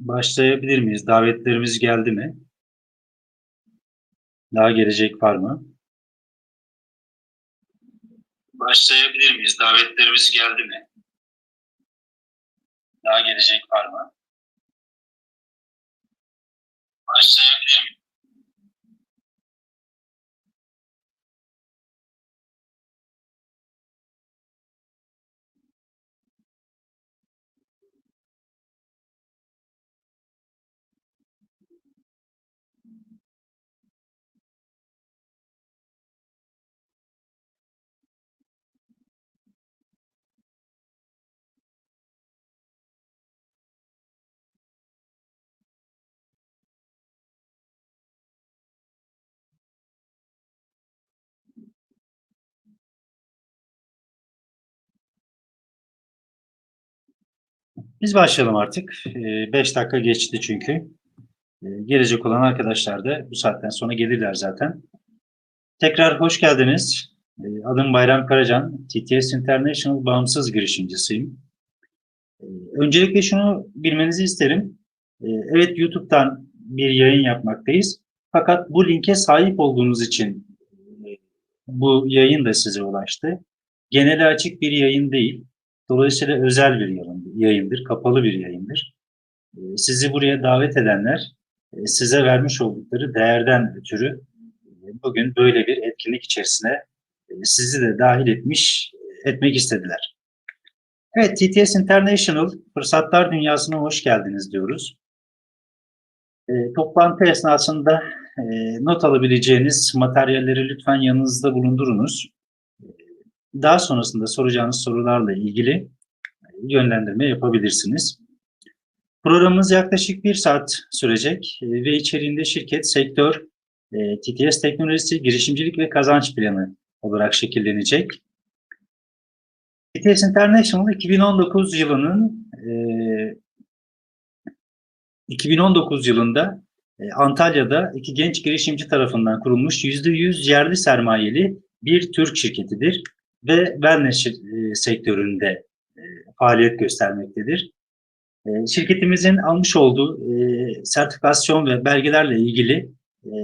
Başlayabilir miyiz? Davetlerimiz geldi mi? Daha gelecek var mı? Başlayabilir miyiz? Davetlerimiz geldi mi? Daha gelecek var mı? Başlayabilir miyiz? Biz başlayalım artık. 5 dakika geçti çünkü. Gelecek olan arkadaşlar da bu saatten sonra gelirler zaten. Tekrar hoş geldiniz. Adım Bayram Karacan. TTS International bağımsız girişimcisiyim. Öncelikle şunu bilmenizi isterim. Evet, YouTube'dan bir yayın yapmaktayız. Fakat bu linke sahip olduğunuz için bu yayın da size ulaştı. Genele açık bir yayın değil. Dolayısıyla özel bir yayındır, kapalı bir yayındır. Sizi buraya davet edenler size vermiş oldukları değerden ötürü bugün böyle bir etkinlik içerisine sizi de dahil etmek istediler. Evet, TTS International Fırsatlar Dünyası'na hoş geldiniz diyoruz. Toplantı esnasında not alabileceğiniz materyalleri lütfen yanınızda bulundurunuz. Daha sonrasında soracağınız sorularla ilgili yönlendirme yapabilirsiniz. Programımız yaklaşık 1 saat sürecek ve içeriğinde şirket, sektör, TTS teknolojisi, girişimcilik ve kazanç planı olarak şekillenecek. TTS International 2019 yılında Antalya'da 2 genç girişimci tarafından kurulmuş %100 yerli sermayeli bir Türk şirketidir ve wellness sektöründe faaliyet göstermektedir. Şirketimizin almış olduğu sertifikasyon ve belgelerle ilgili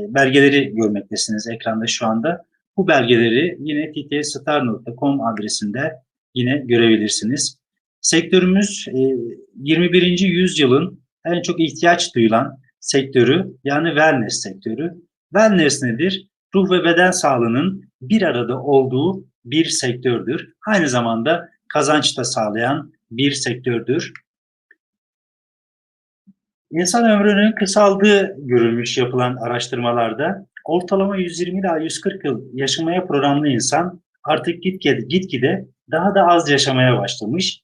belgeleri görmektesiniz ekranda şu anda. Bu belgeleri yine ttstar.com adresinde yine görebilirsiniz. Sektörümüz 21. yüzyılın en çok ihtiyaç duyulan sektörü, yani wellness sektörü. Wellness nedir? Ruh ve beden sağlığının bir arada olduğu bir sektördür. Aynı zamanda kazanç da sağlayan bir sektördür. İnsan ömrünün kısaldığı görülmüş yapılan araştırmalarda ortalama 120 ila 140 yıl yaşamaya programlı insan artık gitgide daha da az yaşamaya başlamış.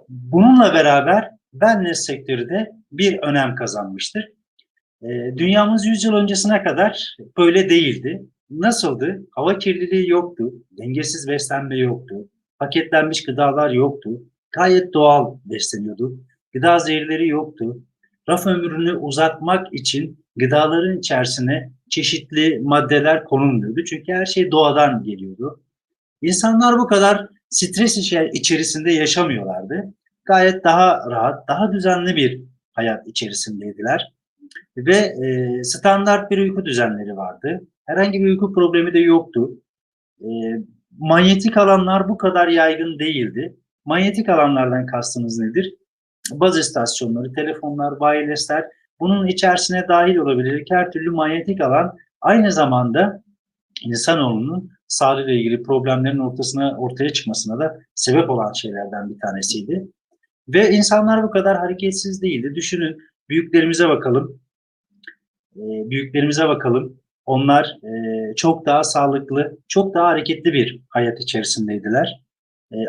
Bununla beraber wellness sektörü de bir önem kazanmıştır. Dünyamız 100 yıl öncesine kadar böyle değildi. Nasıldı? Hava kirliliği yoktu, dengesiz beslenme yoktu, paketlenmiş gıdalar yoktu, gayet doğal besleniyordu, gıda zehirleri yoktu. Raf ömrünü uzatmak için gıdaların içerisine çeşitli maddeler konulmuyordu. Çünkü her şey doğadan geliyordu. İnsanlar bu kadar stres içerisinde yaşamıyorlardı. Gayet daha rahat, daha düzenli bir hayat içerisindeydiler. Ve standart bir uyku düzenleri vardı. Herhangi bir uyku problemi de yoktu. E, Manyetik alanlar bu kadar yaygın değildi. Manyetik alanlardan kastınız nedir? Baz istasyonları, telefonlar, wireless'ler, bunun içerisine dahil olabilecek her türlü manyetik alan aynı zamanda insanoğlunun sağlığıyla ilgili problemlerin ortaya çıkmasına da sebep olan şeylerden bir tanesiydi. Ve insanlar bu kadar hareketsiz değildi. Düşünün, büyüklerimize bakalım. Büyüklerimize bakalım. Onlar çok daha sağlıklı, çok daha hareketli bir hayat içerisindeydiler.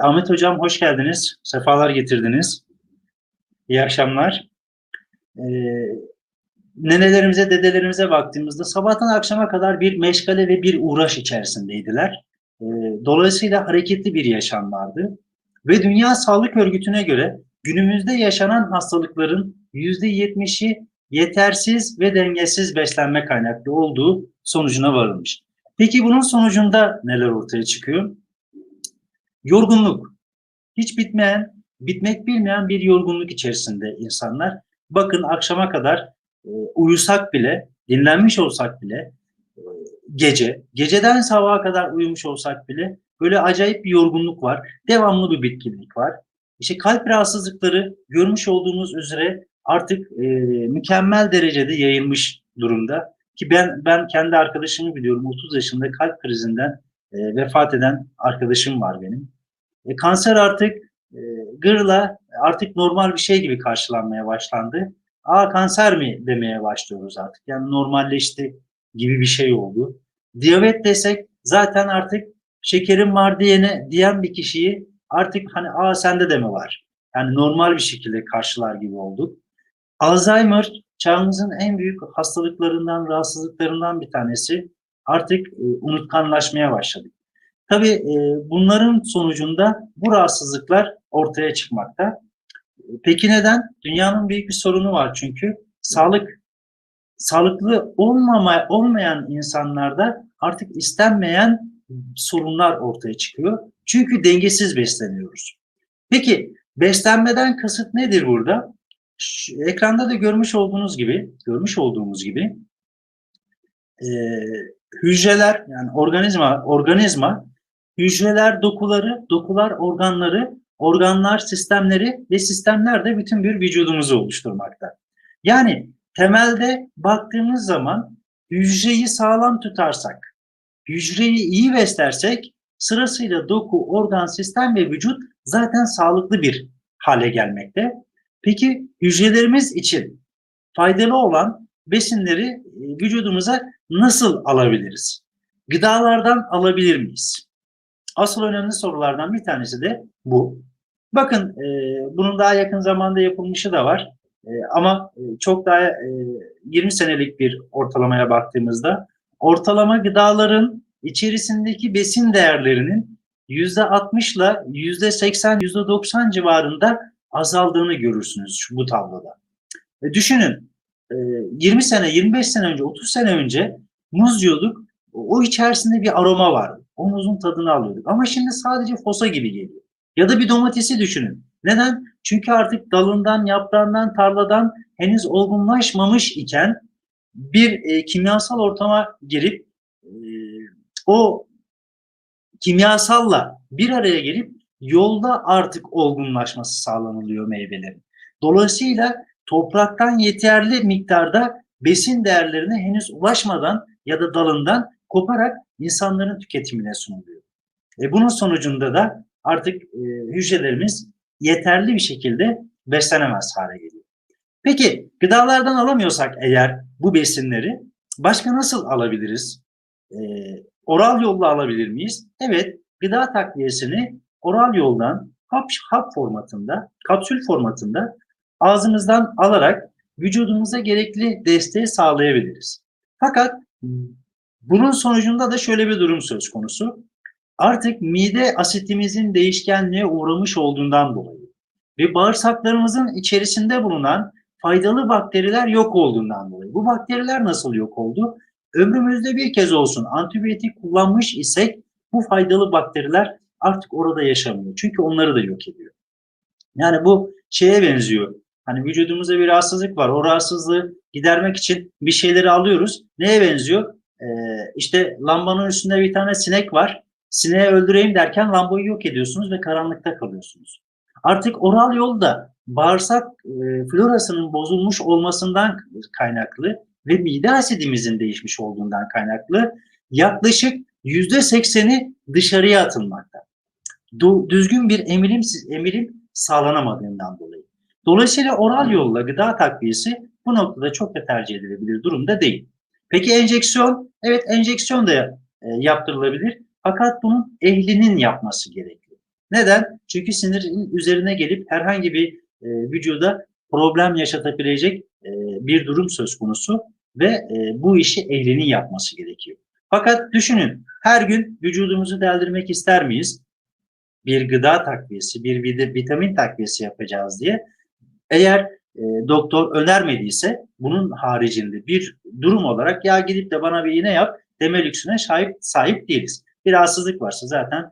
Ahmet Hocam hoş geldiniz, sefalar getirdiniz. İyi akşamlar. E, Nenelerimize, dedelerimize baktığımızda sabahtan akşama kadar bir meşgale ve bir uğraş içerisindeydiler. Dolayısıyla hareketli bir yaşam vardı. Ve Dünya Sağlık Örgütü'ne göre günümüzde yaşanan hastalıkların %70'i yetersiz ve dengesiz beslenme kaynaklı olduğu sonucuna varılmış. Peki bunun sonucunda neler ortaya çıkıyor? Yorgunluk. Hiç bitmek bilmeyen bir yorgunluk içerisinde insanlar. Bakın akşama kadar uyusak bile, dinlenmiş olsak bile geceden sabaha kadar uyumuş olsak bile böyle acayip bir yorgunluk var. Devamlı bir bitkinlik var. İşte kalp rahatsızlıkları görmüş olduğunuz üzere artık mükemmel derecede yayılmış durumda. Ki ben kendi arkadaşımı biliyorum. 30 yaşında kalp krizinden vefat eden arkadaşım var benim. Kanser artık gırla artık normal bir şey gibi karşılanmaya başlandı. Aa, kanser mi demeye başlıyoruz artık. Yani normalleşti gibi bir şey oldu. Diyabet desek zaten artık şekerim var diyen bir kişiyi artık hani aa sende de mi var? Yani normal bir şekilde karşılar gibi olduk. Alzheimer çağımızın en büyük hastalıklarından, rahatsızlıklarından bir tanesi. Artık unutkanlaşmaya başladık. Tabii bunların sonucunda bu rahatsızlıklar ortaya çıkmakta. Peki neden? Dünyanın büyük bir sorunu var çünkü sağlıklı olmayan insanlarda artık istenmeyen sorunlar ortaya çıkıyor. Çünkü dengesiz besleniyoruz. Peki beslenmeden kasıt nedir burada? Ekranda da görmüş olduğumuz gibi e, hücreler yani organizma hücreler dokular organları, organlar sistemleri ve sistemler de bütün bir vücudumuzu oluşturmakta. Yani temelde baktığımız zaman hücreyi sağlam tutarsak, hücreyi iyi beslersek sırasıyla doku, organ, sistem ve vücut zaten sağlıklı bir hale gelmekte. Peki hücrelerimiz için faydalı olan besinleri vücudumuza nasıl alabiliriz? Gıdalardan alabilir miyiz? Asıl önemli sorulardan bir tanesi de bu. Bakın bunun daha yakın zamanda yapılmışı da var. Ama çok daha 20 senelik bir ortalamaya baktığımızda ortalama gıdaların içerisindeki besin değerlerinin %60 ile %80, %90 civarında azaldığını görürsünüz bu tabloda. Düşünün 20 sene, 25 sene önce, 30 sene önce muz yiyorduk. O içerisinde bir aroma vardı. O muzun tadını alıyorduk. Ama şimdi sadece fosa gibi geliyor. Ya da bir domatesi düşünün. Neden? Çünkü artık dalından, yaprağından, tarladan henüz olgunlaşmamış iken bir kimyasal ortama girip o kimyasalla bir araya gelip yolda artık olgunlaşması sağlanılıyor meyvelerin. Dolayısıyla topraktan yeterli miktarda besin değerlerine henüz ulaşmadan ya da dalından koparak insanların tüketimine sunuluyor. Bunun sonucunda da artık hücrelerimiz yeterli bir şekilde beslenemez hale geliyor. Peki gıdalardan alamıyorsak eğer bu besinleri başka nasıl alabiliriz? Oral yolla alabilir miyiz? Evet, gıda takviyesini oral yoldan hap formatında, kapsül formatında ağzımızdan alarak vücudumuza gerekli desteği sağlayabiliriz. Fakat bunun sonucunda da şöyle bir durum söz konusu. Artık mide asitimizin değişkenliğe uğramış olduğundan dolayı ve bağırsaklarımızın içerisinde bulunan faydalı bakteriler yok olduğundan dolayı. Bu bakteriler nasıl yok oldu? Ömrümüzde bir kez olsun antibiyotik kullanmış isek bu faydalı bakteriler artık orada yaşamıyor. Çünkü onları da yok ediyor. Yani bu şeye benziyor. Hani vücudumuzda bir rahatsızlık var. O rahatsızlığı gidermek için bir şeyleri alıyoruz. Neye benziyor? İşte lambanın üstünde bir tane sinek var. Sineği öldüreyim derken lambayı yok ediyorsunuz ve karanlıkta kalıyorsunuz. Artık oral yolda bağırsak florasının bozulmuş olmasından kaynaklı ve mide asidimizin değişmiş olduğundan kaynaklı yaklaşık %80'i dışarıya atılmakta. Düzgün bir emilim sağlanamadığından dolayı. Dolayısıyla oral yolla gıda takviyesi bu noktada çok da tercih edilebilir durumda değil. Peki enjeksiyon? Evet, enjeksiyon da yaptırılabilir. Fakat bunun ehlinin yapması gerekiyor. Neden? Çünkü sinirin üzerine gelip herhangi bir vücuda problem yaşatabilecek bir durum söz konusu ve bu işi ehlinin yapması gerekiyor. Fakat düşünün, her gün vücudumuzu deldirmek ister miyiz? Bir gıda takviyesi, bir vitamin takviyesi yapacağız diye. Eğer doktor önermediyse bunun haricinde bir durum olarak ya gidip de bana bir iğne yap deme lüksüne sahip değiliz. Bir rahatsızlık varsa zaten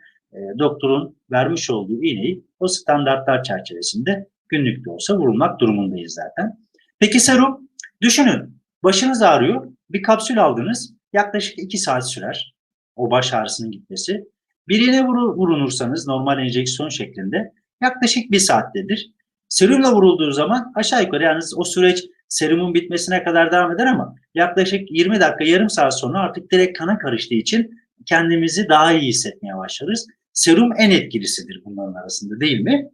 doktorun vermiş olduğu iğneyi o standartlar çerçevesinde günlük de olsa vurulmak durumundayız zaten. Peki serum, düşünün, başınız ağrıyor, bir kapsül aldınız, yaklaşık 2 saat sürer o baş ağrısının gitmesi. Birine vurulursanız normal enjeksiyon şeklinde yaklaşık 1 saattedir. Serumla vurulduğu zaman aşağı yukarı, yani o süreç serumun bitmesine kadar devam eder ama yaklaşık 20 dakika, yarım saat sonra artık direkt kana karıştığı için kendimizi daha iyi hissetmeye başlarız. Serum en etkilisidir bunların arasında, değil mi?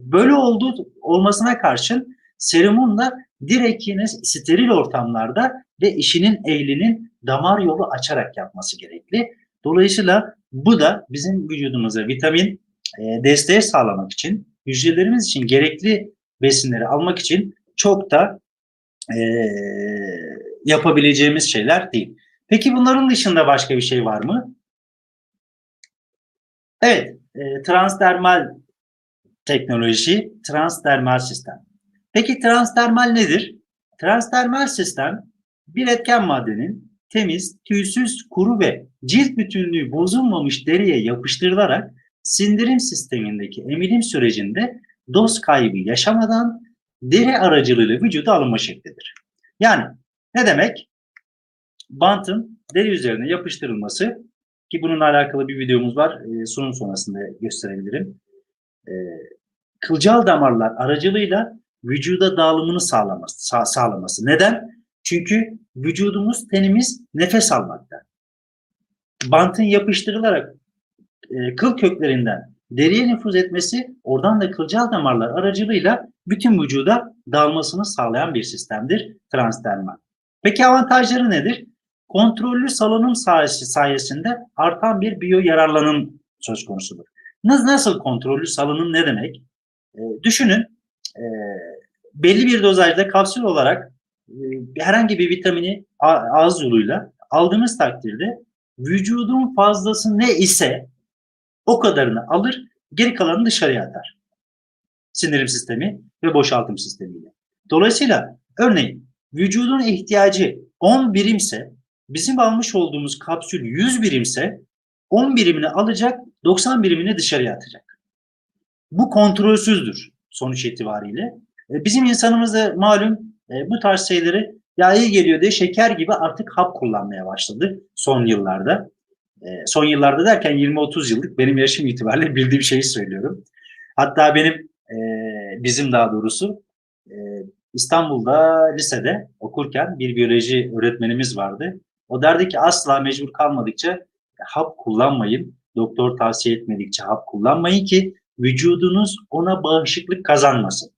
Böyle olmasına karşın serumun da direkt yine steril ortamlarda ve işinin ehlinin damar yolu açarak yapması gerekli. Dolayısıyla bu da bizim vücudumuza vitamin desteği sağlamak için, hücrelerimiz için gerekli besinleri almak için çok da e, yapabileceğimiz şeyler değil. Peki bunların dışında başka bir şey var mı? Evet, transdermal teknoloji, transdermal sistem. Peki transdermal nedir? Transdermal sistem, bir etken maddenin temiz, tüysüz, kuru ve cilt bütünlüğü bozulmamış deriye yapıştırılarak sindirim sistemindeki emilim sürecinde doz kaybı yaşamadan deri aracılığıyla vücuda alınma şeklidir. Yani ne demek? Bantın deri üzerine yapıştırılması, ki bununla alakalı bir videomuz var, sunum sonrasında gösterebilirim. Kılcal damarlar aracılığıyla vücuda dağılımını sağlaması. Neden? Çünkü vücudumuz, tenimiz nefes almakta. Bantın yapıştırılarak kıl köklerinden deriye nüfuz etmesi, oradan da kılcal damarlar aracılığıyla bütün vücuda dağılmasını sağlayan bir sistemdir transdermal. Peki avantajları nedir? Kontrollü salınım sayesinde artan bir biyo yararlanım söz konusudur. Nasıl kontrollü salınım ne demek? Düşünün, belli bir dozajda kapsül olarak herhangi bir vitamini ağız yoluyla aldığımız takdirde vücudun fazlası ne ise o kadarını alır, geri kalanını dışarıya atar. Sindirim sistemi ve boşaltım sistemiyle. Dolayısıyla örneğin vücudun ihtiyacı 10 birimse, bizim almış olduğumuz kapsül 100 birimse 10 birimini alacak, 90 birimini dışarıya atacak. Bu kontrolsüzdür sonuç itibariyle. Bizim insanımız da malum bu tarz şeyleri ya iyi geliyor diye şeker gibi artık hap kullanmaya başladı son yıllarda. Son yıllarda derken 20-30 yıllık benim yaşım itibariyle bildiğim şeyi söylüyorum. Hatta bizim daha doğrusu İstanbul'da lisede okurken bir biyoloji öğretmenimiz vardı. O derdi ki asla mecbur kalmadıkça hap kullanmayın. Doktor tavsiye etmedikçe hap kullanmayın ki vücudunuz ona bağışıklık kazanmasın.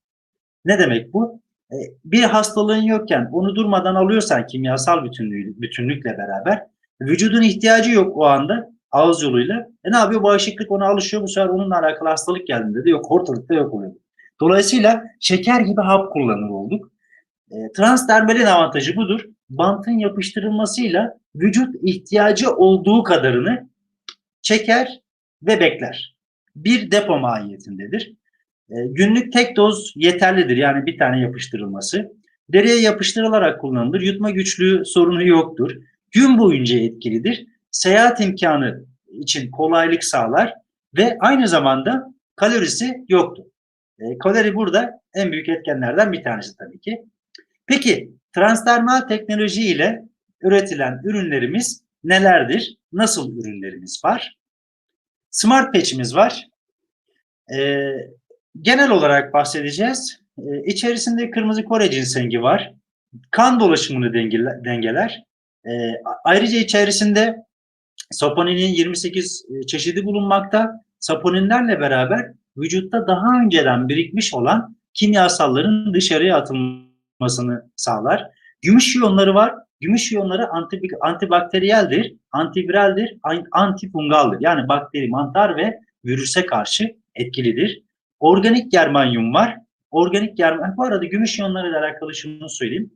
Ne demek bu? Bir hastalığın yokken onu durmadan alıyorsan kimyasal bütünlükle beraber, vücudun ihtiyacı yok o anda ağız yoluyla. Ne yapıyor? Bağışıklık ona alışıyor. Bu sefer onunla alakalı hastalık geldiğinde de yok, ortalıkta yok oluyor. Dolayısıyla şeker gibi hap kullanır olduk. Transdermalin avantajı budur. Bantın yapıştırılmasıyla vücut ihtiyacı olduğu kadarını çeker ve bekler. Bir depo mahiyetindedir. Günlük tek doz yeterlidir. Yani bir tane yapıştırılması. Deriye yapıştırılarak kullanılır. Yutma güçlüğü sorunu yoktur. Gün boyunca etkilidir. Seyahat imkanı için kolaylık sağlar ve aynı zamanda kalorisi yoktur. Kalori burada en büyük etkenlerden bir tanesi tabii ki. Peki transdermal teknoloji ile üretilen ürünlerimiz nelerdir? Nasıl ürünlerimiz var? Smart Patch'imiz var. Genel olarak bahsedeceğiz. İçerisinde kırmızı Kore ginseng'i var. Kan dolaşımını dengeler. Ayrıca içerisinde saponinin 28 çeşidi bulunmakta. Saponinlerle beraber vücutta daha önceden birikmiş olan kimyasalların dışarıya atılmasını sağlar. Gümüş iyonları var. Gümüş iyonları antibakteriyeldir, antiviraldir, antifungaldir. Yani bakteri, mantar ve virüse karşı etkilidir. Organik germanyum var. Organik germanyum. Bu arada gümüş iyonlarıyla alakalı şunu söyleyeyim.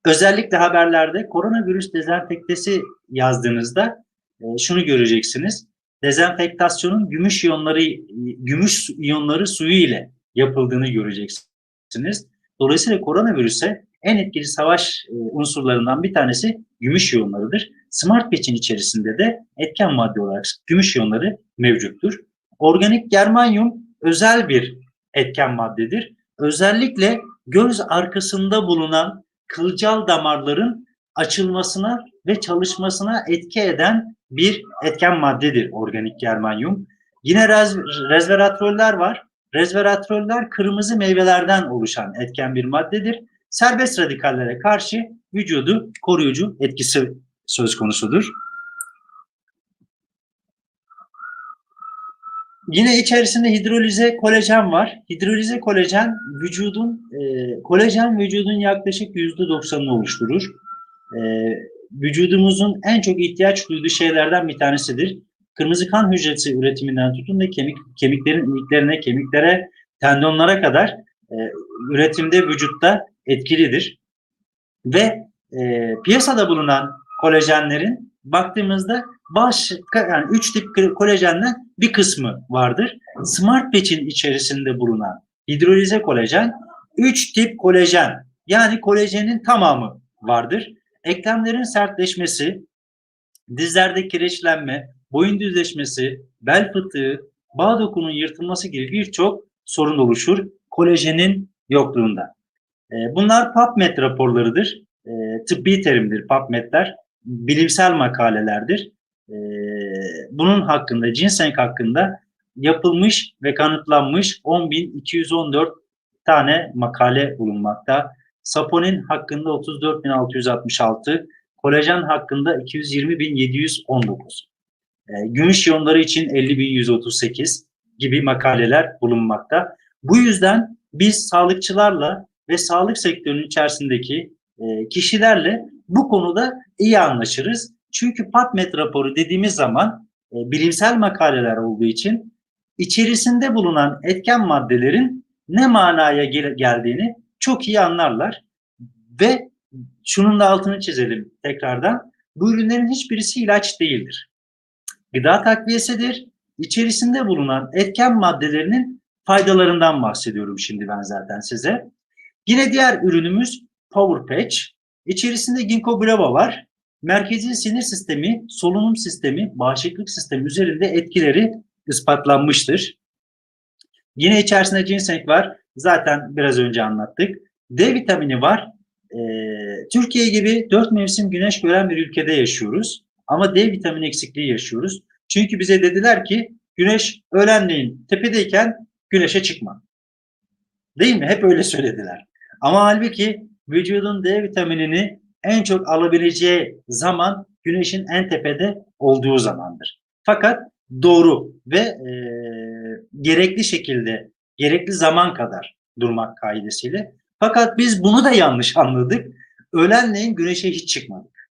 Özellikle haberlerde koronavirüs dezenfektesi yazdığınızda şunu göreceksiniz. Dezenfektasyonun gümüş iyonları suyu ile yapıldığını göreceksiniz. Dolayısıyla koronavirüse en etkili savaş unsurlarından bir tanesi gümüş iyonlarıdır. Smart Patch'in içerisinde de etken madde olarak gümüş iyonları mevcuttur. Organik germanyum özel bir etken maddedir. özellikle göz arkasında bulunan kılcal damarların açılmasına ve çalışmasına etki eden bir etken maddedir organik germanyum. Yine resveratroller var. Resveratroller kırmızı meyvelerden oluşan etken bir maddedir. Serbest radikallere karşı vücudu koruyucu etkisi söz konusudur. Yine içerisinde hidrolize kolajen var. Hidrolize kolajen vücudun yaklaşık %90'ını oluşturur. Vücudumuzun en çok ihtiyaç duyduğu şeylerden bir tanesidir. Kırmızı kan hücresi üretiminden tutun da kemiklerin iliklerine, kemiklere, tendonlara kadar üretimde vücutta etkilidir. Ve piyasada bulunan kolajenlerin baktığımızda yani 3 tip kolajenden bir kısmı vardır. Smart Patch'in içerisinde bulunan hidrolize kolajen 3 tip kolajen, yani kolajenin tamamı vardır. Eklemlerin sertleşmesi, dizlerde kireçlenme, boyun düzleşmesi, bel fıtığı, bağ dokunun yırtılması gibi birçok sorun oluşur kolajenin yokluğunda. Bunlar PubMed raporlarıdır. Tıbbi terimdir PubMed'ler. Bilimsel makalelerdir. Bunun hakkında, ginseng hakkında yapılmış ve kanıtlanmış 10.214 tane makale bulunmakta. Saponin hakkında 34.666, kolajen hakkında 220.719, gümüş iyonları için 50.138 gibi makaleler bulunmakta. Bu yüzden biz sağlıkçılarla ve sağlık sektörünün içerisindeki kişilerle bu konuda iyi anlaşırız. Çünkü PubMed raporu dediğimiz zaman bilimsel makaleler olduğu için içerisinde bulunan etken maddelerin ne manaya geldiğini çok iyi anlarlar. Ve şunun da altını çizelim tekrardan. Bu ürünlerin hiçbirisi ilaç değildir. Gıda takviyesidir. İçerisinde bulunan etken maddelerinin faydalarından bahsediyorum şimdi ben zaten size. Yine diğer ürünümüz Power Patch. İçerisinde ginkgo biloba var. Merkezi sinir sistemi, solunum sistemi, bağışıklık sistemi üzerinde etkileri ispatlanmıştır. Yine içerisinde ginseng var. Zaten biraz önce anlattık. D vitamini var. Türkiye gibi 4 mevsim güneş gören bir ülkede yaşıyoruz. Ama D vitamini eksikliği yaşıyoruz. Çünkü bize dediler ki güneş öğlenleyin tepedeyken güneşe çıkma. Değil mi? Hep öyle söylediler. Ama halbuki vücudun D vitaminini en çok alabileceği zaman güneşin en tepede olduğu zamandır. Fakat doğru ve gerekli şekilde, gerekli zaman kadar durmak kaidesiyle. Fakat biz bunu da yanlış anladık. Öğlenleyin güneşe hiç çıkmadık.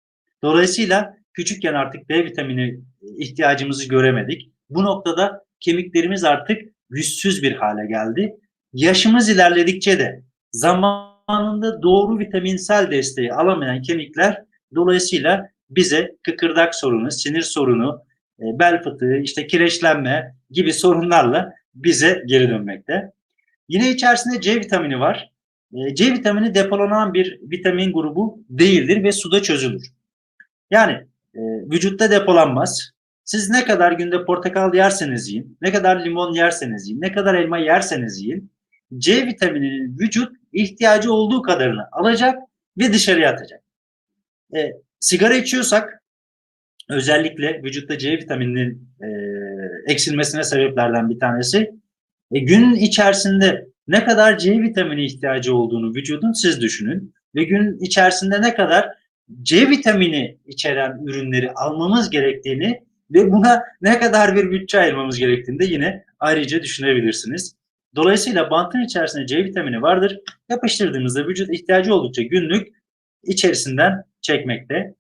Dolayısıyla küçükken artık D vitamini ihtiyacımızı göremedik. Bu noktada kemiklerimiz artık güçsüz bir hale geldi. Yaşımız ilerledikçe de zamanında doğru vitaminsel desteği alamayan kemikler dolayısıyla bize kıkırdak sorunu, sinir sorunu, bel fıtığı, işte kireçlenme gibi sorunlarla bize geri dönmekte. Yine içerisinde C vitamini var. C vitamini depolanan bir vitamin grubu değildir ve suda çözülür. Yani vücutta depolanmaz. Siz ne kadar günde portakal yerseniz yiyin, ne kadar limon yerseniz yiyin, ne kadar elma yerseniz yiyin, C vitamininin vücut ihtiyacı olduğu kadarını alacak ve dışarıya atacak. Sigara içiyorsak özellikle vücutta C vitamininin eksilmesine sebeplerden bir tanesi günün içerisinde ne kadar C vitamini ihtiyacı olduğunu vücudun siz düşünün ve günün içerisinde ne kadar C vitamini içeren ürünleri almamız gerektiğini ve buna ne kadar bir bütçe ayırmamız gerektiğini de yine ayrıca düşünebilirsiniz. Dolayısıyla bantın içerisinde C vitamini vardır. Yapıştırdığımızda vücut ihtiyacı oldukça günlük içerisinden çekmekte.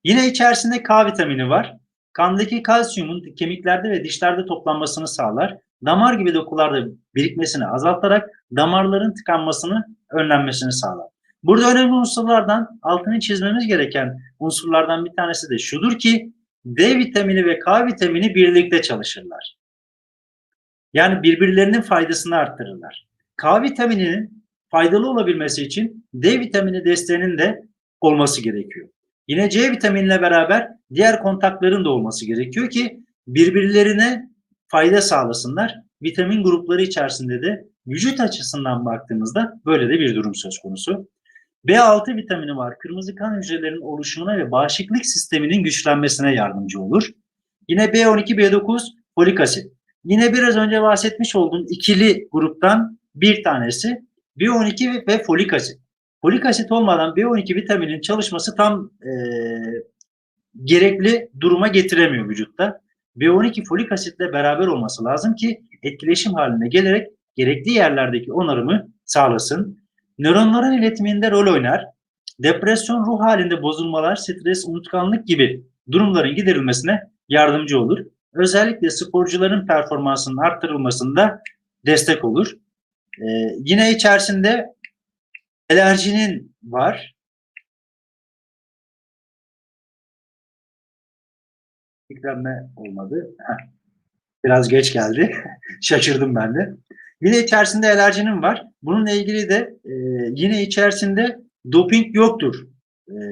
Yine içerisinde K vitamini var. Kandaki kalsiyumun kemiklerde ve dişlerde toplanmasını sağlar. Damar gibi dokularda birikmesini azaltarak damarların tıkanmasını önlenmesini sağlar. Burada önemli unsurlardan, altını çizmemiz gereken unsurlardan bir tanesi de şudur ki D vitamini ve K vitamini birlikte çalışırlar. Yani birbirlerinin faydasını arttırırlar. K vitamininin faydalı olabilmesi için D vitamini desteğinin de olması gerekiyor. Yine C vitamininle beraber diğer kontakların da olması gerekiyor ki birbirlerine fayda sağlasınlar. Vitamin grupları içerisinde de Vücut açısından baktığımızda böyle de bir durum söz konusu. B6 vitamini var. Kırmızı kan hücrelerinin oluşumuna ve bağışıklık sisteminin güçlenmesine yardımcı olur. Yine B12, B9, folik asit. Yine biraz önce bahsetmiş olduğum ikili gruptan bir tanesi B12 ve folik asit. Folik asit olmadan B12 vitaminin çalışması tam gerekli duruma getiremiyor vücutta. B12 folik asitle beraber olması lazım ki etkileşim haline gelerek gerekli yerlerdeki onarımı sağlasın. Nöronların iletiminde rol oynar. Depresyon, ruh halinde bozulmalar, stres, unutkanlık gibi durumların giderilmesine yardımcı olur. Özellikle sporcuların performansının arttırılmasında destek olur. Yine içerisinde alerjinin var. Yüklenme olmadı. Biraz geç geldi. Şaşırdım ben de. Yine içerisinde alerjinin var. Bununla ilgili de yine içerisinde doping yoktur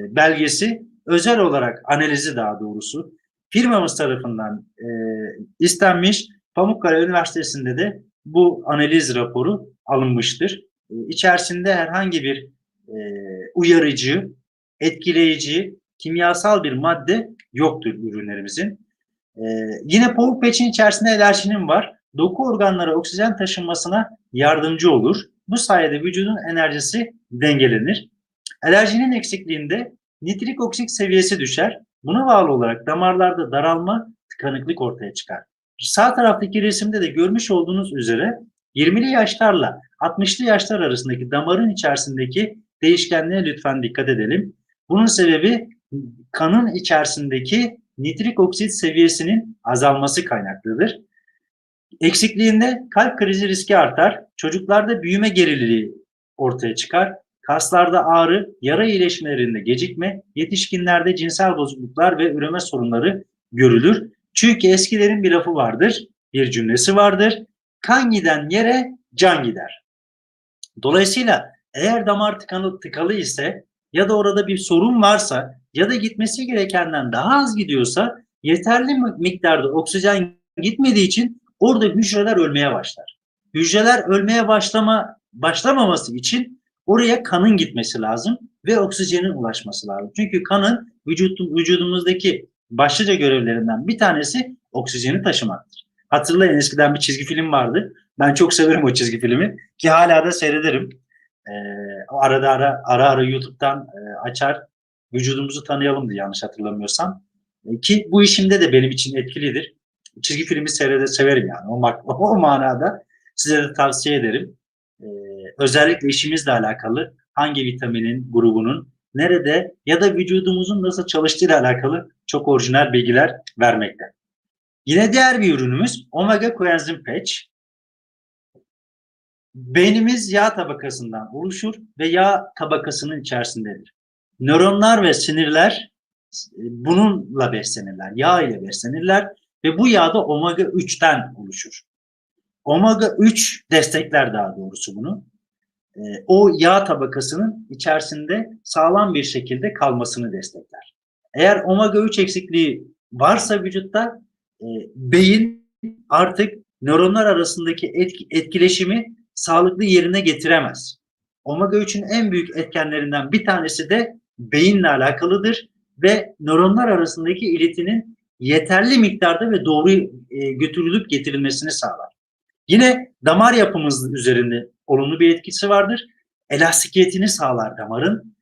belgesi, özel olarak analizi daha doğrusu firmamız tarafından istenmiş. Pamukkale Üniversitesi'nde de bu analiz raporu alınmıştır. İçerisinde herhangi bir uyarıcı, etkileyici, kimyasal bir madde yoktur ürünlerimizin. Yine pamuk peçin içerisinde alerjinin var. Doku organlara oksijen taşınmasına yardımcı olur. Bu sayede vücudun enerjisi dengelenir. Alerjinin eksikliğinde nitrik oksit seviyesi düşer. Buna bağlı olarak damarlarda daralma, tıkanıklık ortaya çıkar. Sağ taraftaki resimde de görmüş olduğunuz üzere 20'li yaşlarla 60'lı yaşlar arasındaki damarın içerisindeki değişkenliğe lütfen dikkat edelim. Bunun sebebi kanın içerisindeki nitrik oksit seviyesinin azalması kaynaklıdır. Eksikliğinde kalp krizi riski artar. Çocuklarda büyüme gerililiği ortaya çıkar. Kaslarda ağrı, yara iyileşmelerinde gecikme, yetişkinlerde cinsel bozukluklar ve üreme sorunları görülür. Çünkü eskilerin bir lafı vardır, bir cümlesi vardır. Kan giden yere can gider. Dolayısıyla eğer damar tıkalı ise ya da orada bir sorun varsa ya da gitmesi gerekenden daha az gidiyorsa yeterli miktarda oksijen gitmediği için orada hücreler ölmeye başlar. Hücreler ölmeye başlamaması için oraya kanın gitmesi lazım ve oksijenin ulaşması lazım. Çünkü kanın vücudumuzdaki başlıca görevlerinden bir tanesi oksijeni taşımaktır. Hatırlayın, eskiden bir çizgi film vardı. Ben çok severim o çizgi filmi ki hala da seyrederim. Ara YouTube'dan açar, vücudumuzu tanıyalım diye, yanlış hatırlamıyorsam. Ki bu işimde de benim için etkilidir. Çizgi filmi severim yani. O manada size de tavsiye ederim. Özellikle işimizle alakalı hangi vitaminin grubunun nerede ya da vücudumuzun nasıl çalıştığıyla alakalı çok orijinal bilgiler vermekte. Yine diğer bir ürünümüz Omega Coenzym Patch. Beynimiz yağ tabakasından oluşur ve yağ tabakasının içerisindedir. Nöronlar ve sinirler bununla beslenirler, yağ ile beslenirler ve bu yağ da omega 3'ten oluşur. Omega 3 destekler daha doğrusu bunu. O yağ tabakasının içerisinde sağlam bir şekilde kalmasını destekler. Eğer omega 3 eksikliği varsa vücutta beyin artık nöronlar arasındaki etkileşimi sağlıklı yerine getiremez. Omega 3'ün en büyük etkenlerinden bir tanesi de beyinle alakalıdır ve nöronlar arasındaki iletinin yeterli miktarda ve doğru götürülüp getirilmesini sağlar. Yine damar yapımız üzerinde olumlu bir etkisi vardır. Elastikiyetini sağlar damarın.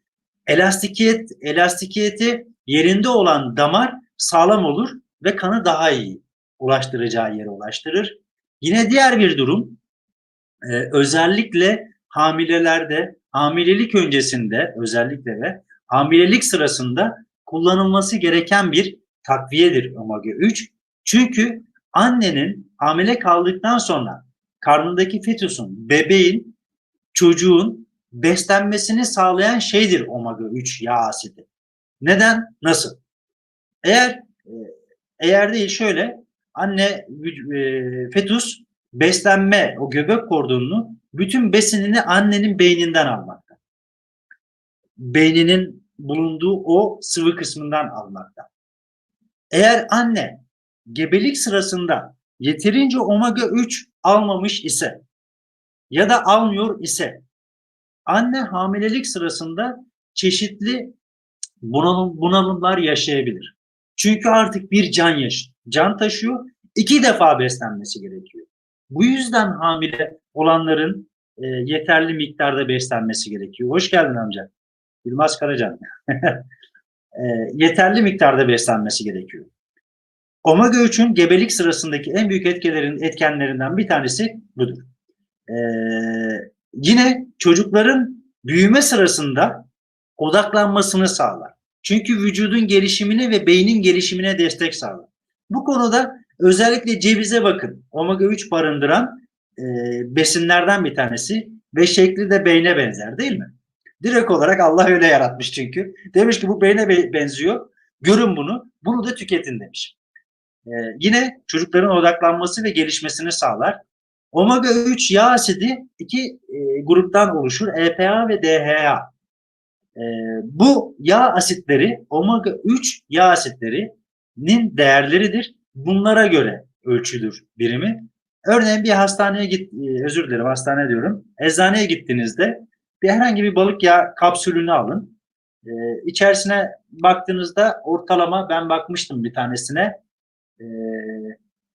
Elastikiyeti yerinde olan damar sağlam olur ve kanı daha iyi ulaştıracağı yere ulaştırır. Yine diğer bir durum, özellikle hamilelerde, hamilelik öncesinde özellikle ve hamilelik sırasında kullanılması gereken bir takviyedir omega 3. Çünkü annenin hamile kaldıktan sonra karnındaki fetüsün, bebeğin, çocuğun beslenmesini sağlayan şeydir omega 3 yağ asidi. Neden? Nasıl? Eğer değil şöyle, anne fetüs beslenme, o göbek kordonunu, bütün besinini annenin beyninden almakta. Beyninin bulunduğu o sıvı kısmından almakta. Eğer anne gebelik sırasında yeterince omega 3 almamış ise ya da almıyor ise anne hamilelik sırasında çeşitli bunalımlar yaşayabilir. Çünkü artık bir can taşıyor, 2 defa beslenmesi gerekiyor. Bu yüzden hamile olanların yeterli miktarda beslenmesi gerekiyor. Hoş geldin amca. Yılmaz Karacan. Yeterli miktarda beslenmesi gerekiyor. Omega 3'ün gebelik sırasındaki en büyük etkenlerinden bir tanesi budur. Yine çocukların büyüme sırasında odaklanmasını sağlar. Çünkü vücudun gelişimine ve beynin gelişimine destek sağlar. Bu konuda özellikle cevize bakın. Omega 3 barındıran besinlerden bir tanesi ve şekli de beyne benzer değil mi? Direkt olarak Allah öyle yaratmış çünkü. Demiş ki bu beyne benziyor. Görün bunu. Bunu da tüketin demiş. Yine çocukların odaklanması ve gelişmesini sağlar. Omega 3 yağ asidi iki gruptan oluşur. EPA ve DHA. Bu yağ asitleri, omega 3 yağ asitlerinin değerleridir. Bunlara göre ölçülür birimi. Örneğin bir hastaneye özür dilerim hastane diyorum. Eczaneye gittiğinizde herhangi bir balık yağı kapsülünü alın. İçerisine baktığınızda ortalama ben bakmıştım bir tanesine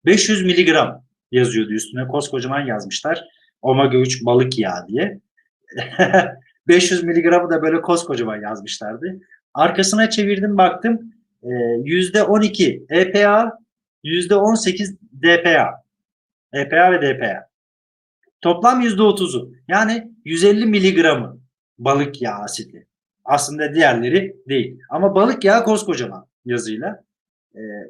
500 miligram yazıyordu üstüne. Koskocaman yazmışlar. Omega 3 balık yağı diye. 500 miligramı da böyle koskocaman yazmışlardı. Arkasına çevirdim baktım %12 EPA, %18 DPA. EPA ve DPA. Toplam %30'u yani 150 miligramı balık yağı asidi. Aslında diğerleri değil. Ama balık yağı koskocaman yazıyla.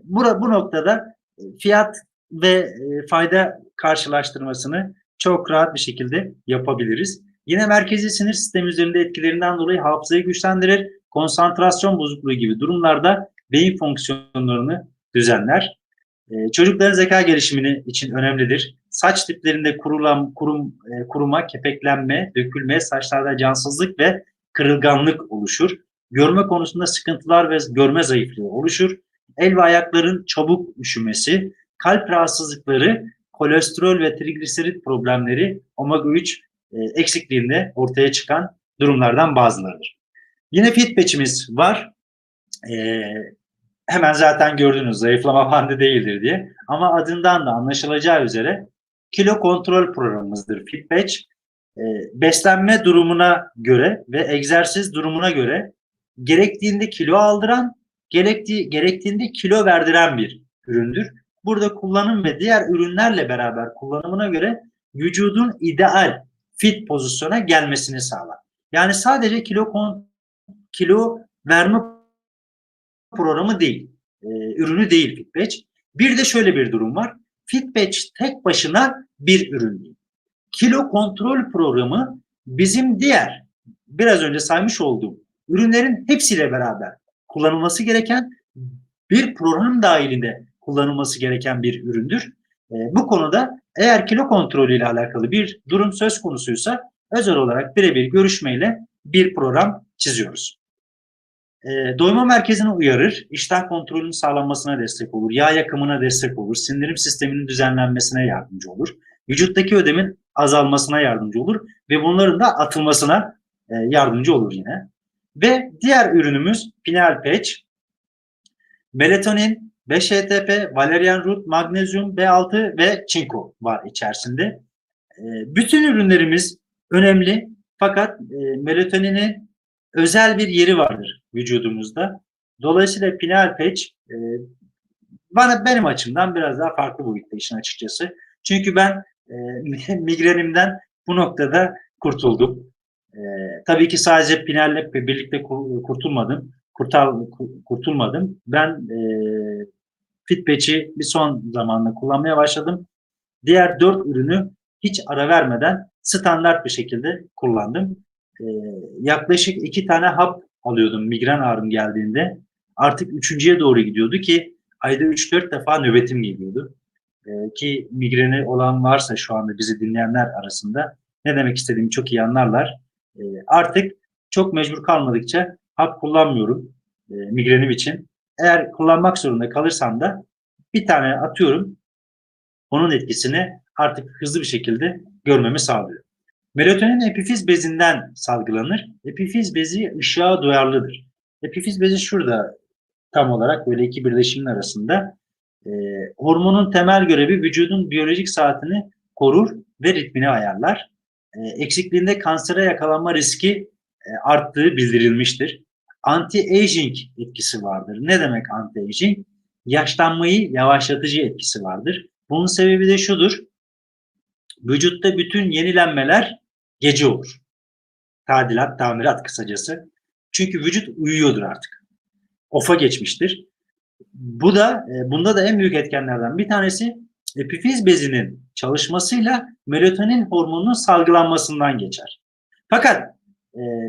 Bu noktada fiyat ve fayda karşılaştırmasını çok rahat bir şekilde yapabiliriz. Yine merkezi sinir sistemi üzerinde etkilerinden dolayı hafızayı güçlendirir, konsantrasyon bozukluğu gibi durumlarda beyin fonksiyonlarını düzenler. Çocukların zeka gelişimini için önemlidir. Saç diplerinde kuruma, kepeklenme, dökülme, saçlarda cansızlık ve kırılganlık oluşur. Görme konusunda sıkıntılar ve görme zayıflığı oluşur. El ve ayakların çabuk üşümesi, kalp rahatsızlıkları, kolesterol ve trigliserit problemleri omega 3 eksikliğinde ortaya çıkan durumlardan bazılarıdır. Yine fit patch'imiz var. Hemen zaten gördünüz zayıflama bandı değildir diye. Ama adından da anlaşılacağı üzere kilo kontrol programımızdır fit patch. Beslenme durumuna göre ve egzersiz durumuna göre gerektiğinde kilo aldıran, gerektiğinde kilo verdiren bir üründür. Burada kullanım ve diğer ürünlerle beraber kullanımına göre vücudun ideal fit pozisyona gelmesini sağlar. Yani sadece kilo verme programı değil, ürünü değil Fitpatch. Bir de şöyle bir durum var. Fitpatch tek başına bir ürün değil. Kilo kontrol programı bizim diğer biraz önce saymış olduğum ürünlerin hepsiyle beraber kullanılması gereken bir program dahilinde kullanılması gereken bir üründür. Bu konuda eğer kilo kontrolü ile alakalı bir durum söz konusuysa özel olarak birebir görüşmeyle bir program çiziyoruz. Doyma merkezini uyarır, iştah kontrolünün sağlanmasına destek olur, yağ yakımına destek olur, sindirim sisteminin düzenlenmesine yardımcı olur, vücuttaki ödemin azalmasına yardımcı olur ve bunların da atılmasına yardımcı olur yine. Ve diğer ürünümüz Pineal Patch. Melatonin, 5-HTP, valerian root, magnezyum, B6 ve çinko var içerisinde. Bütün ürünlerimiz önemli fakat melatoninin özel bir yeri vardır vücudumuzda. Dolayısıyla Pineal Patch benim açımdan biraz daha farklı boyutta işin açıkçası. Çünkü ben migrenimden bu noktada kurtuldum. Tabii ki sadece Pineal'le birlikte kurtulmadım. Ben Fitpatch'i bir son zamanla kullanmaya başladım. Diğer 4 ürünü hiç ara vermeden standart bir şekilde kullandım. Yaklaşık 2 tane hap alıyordum migren ağrım geldiğinde. Artık 3.'ye doğru gidiyordu ki ayda 3-4 defa nöbetim geliyordu. Ki migreni olan varsa şu anda bizi dinleyenler arasında ne demek istediğimi çok iyi anlarlar. Artık çok mecbur kalmadıkça hap kullanmıyorum migrenim için. Eğer kullanmak zorunda kalırsam da bir tane atıyorum. Onun etkisini artık hızlı bir şekilde görmemi sağlıyor. Melatonin epifiz bezinden salgılanır. Epifiz bezi ışığa duyarlıdır. Epifiz bezi şurada tam olarak böyle iki birleşimin arasında. Hormonun temel görevi vücudun biyolojik saatini korur ve ritmini ayarlar. Eksikliğinde kansere yakalanma riski arttığı bildirilmiştir. Anti-aging etkisi vardır. Ne demek anti-aging? Yaşlanmayı yavaşlatıcı etkisi vardır. Bunun sebebi de şudur. Vücutta bütün yenilenmeler gece olur. Tadilat, tamirat kısacası. Çünkü vücut uyuyordur artık. Off'a geçmiştir. Bunda da en büyük etkenlerden bir tanesi epifiz bezinin çalışmasıyla melatonin hormonunun salgılanmasından geçer. Fakat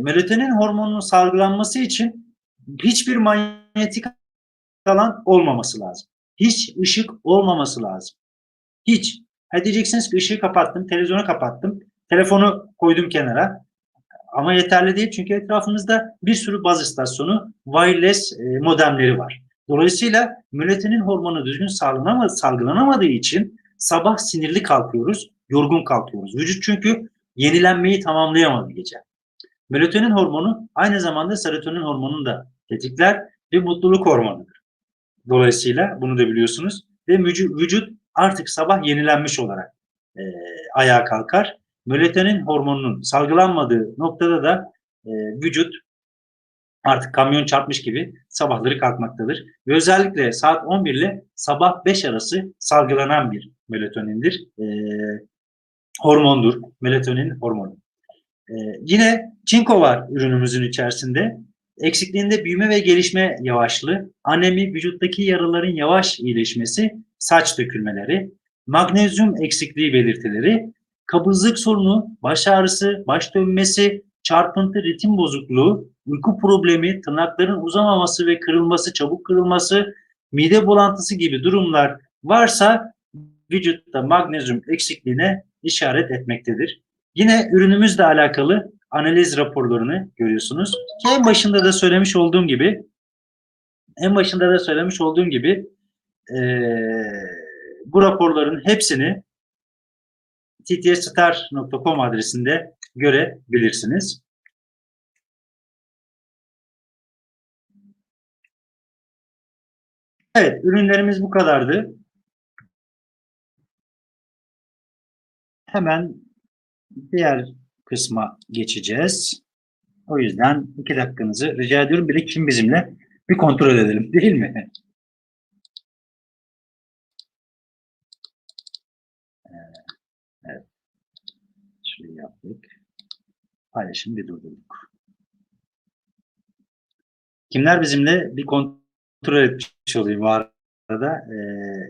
melatonin hormonunun salgılanması için hiçbir manyetik alan olmaması lazım. Hiç ışık olmaması lazım. Hiç. Ha diyeceksiniz ki ışığı kapattım, televizyonu kapattım, telefonu koydum kenara. Ama yeterli değil çünkü etrafımızda bir sürü baz istasyonu, wireless modemleri var. Dolayısıyla melatonin hormonu düzgün salgılanamadığı için sabah sinirli kalkıyoruz, yorgun kalkıyoruz. Vücut çünkü yenilenmeyi tamamlayamadı gece. Melatonin hormonu aynı zamanda serotonin hormonunu da tetikler ve mutluluk hormonudur. Dolayısıyla bunu da biliyorsunuz ve vücut artık sabah yenilenmiş olarak ayağa kalkar. Melatonin hormonunun salgılanmadığı noktada da vücut artık kamyon çarpmış gibi sabahları kalkmaktadır. Ve özellikle saat 11 ile sabah 5 arası salgılanan bir melatonindir. Hormondur. Melatonin hormonu. Yine çinko var ürünümüzün içerisinde. Eksikliğinde büyüme ve gelişme yavaşlığı, anemi, vücuttaki yaraların yavaş iyileşmesi, saç dökülmeleri, magnezyum eksikliği belirtileri, kabızlık sorunu, baş ağrısı, baş dönmesi, çarpıntı, ritim bozukluğu, uyku problemi, tırnakların uzamaması ve kırılması, çabuk kırılması, mide bulantısı gibi durumlar varsa vücutta magnezyum eksikliğine işaret etmektedir. Yine ürünümüzle alakalı analiz raporlarını görüyorsunuz. Ki en başında da söylemiş olduğum gibi bu raporların hepsini ttstar.com adresinde görebilirsiniz. Evet, ürünlerimiz bu kadardı. Hemen diğer kısma geçeceğiz. O yüzden 2 dakikanızı rica ediyorum. Bir de kim bizimle bir kontrol edelim, değil mi? Evet, şurayı yaptık. Paylaşım bir durdurduk. Kimler bizimle bir kontrol etmiş olayım bu arada.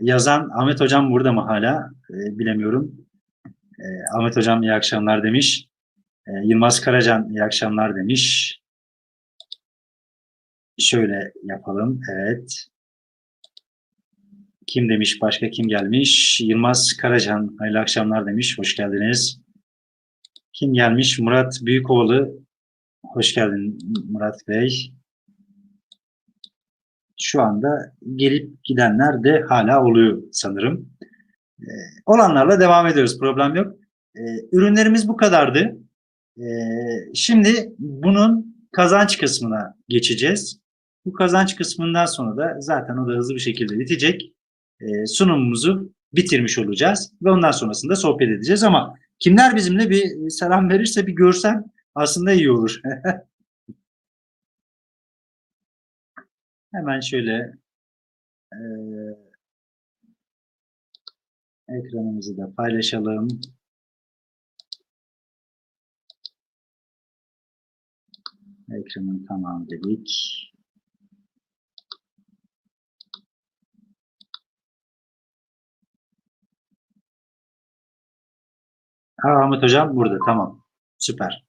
Yazan Ahmet Hocam burada mı hala? Bilemiyorum. Ahmet Hocam iyi akşamlar demiş. Yılmaz Karacan iyi akşamlar demiş. Şöyle yapalım. Evet. Kim demiş? Başka kim gelmiş? Yılmaz Karacan hayırlı akşamlar demiş. Hoş geldiniz. Kim gelmiş? Murat Büyükoğlu. Hoş geldin Murat Bey. Şu anda gelip gidenler de hala oluyor sanırım. Olanlarla devam ediyoruz. Problem yok. Ürünlerimiz bu kadardı. Şimdi bunun kazanç kısmına geçeceğiz. Bu kazanç kısmından sonra da zaten o da hızlı bir şekilde bitecek. Sunumumuzu bitirmiş olacağız ve ondan sonrasında sohbet edeceğiz ama kimler bizimle bir selam verirse bir görsem aslında iyi olur. Hemen şöyle ekranımızı da paylaşalım. Ekranın tamam dedik. Ahmet Hocam burada. Tamam. Süper.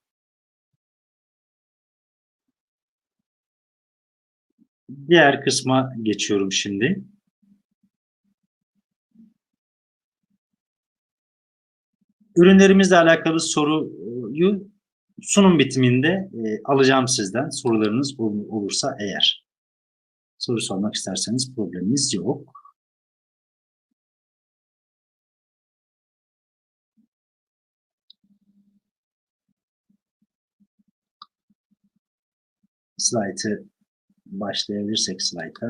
Diğer kısma geçiyorum şimdi. Ürünlerimizle alakalı soruyu sunum bitiminde alacağım sizden. Sorularınız olursa eğer. Soru sormak isterseniz problemimiz yok. Slaytı başlayabilirsek slayta.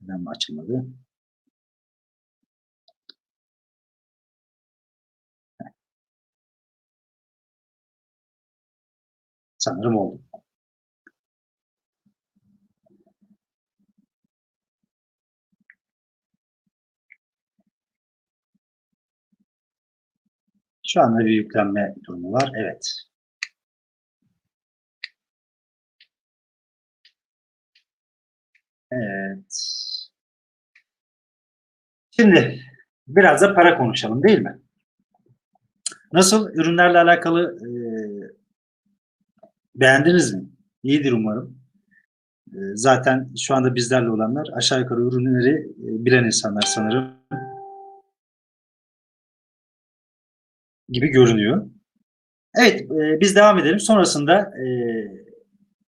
Neden mi açılmadı? Sanırım oldu. Şu anda bir yüklenme durumu var. Evet. Evet. Şimdi biraz da para konuşalım değil mi? Nasıl? Ürünlerle alakalı beğendiniz mi? İyidir umarım. Zaten şu anda bizlerle olanlar aşağı yukarı ürünleri bilen insanlar sanırım gibi görünüyor. Evet, biz devam edelim. Sonrasında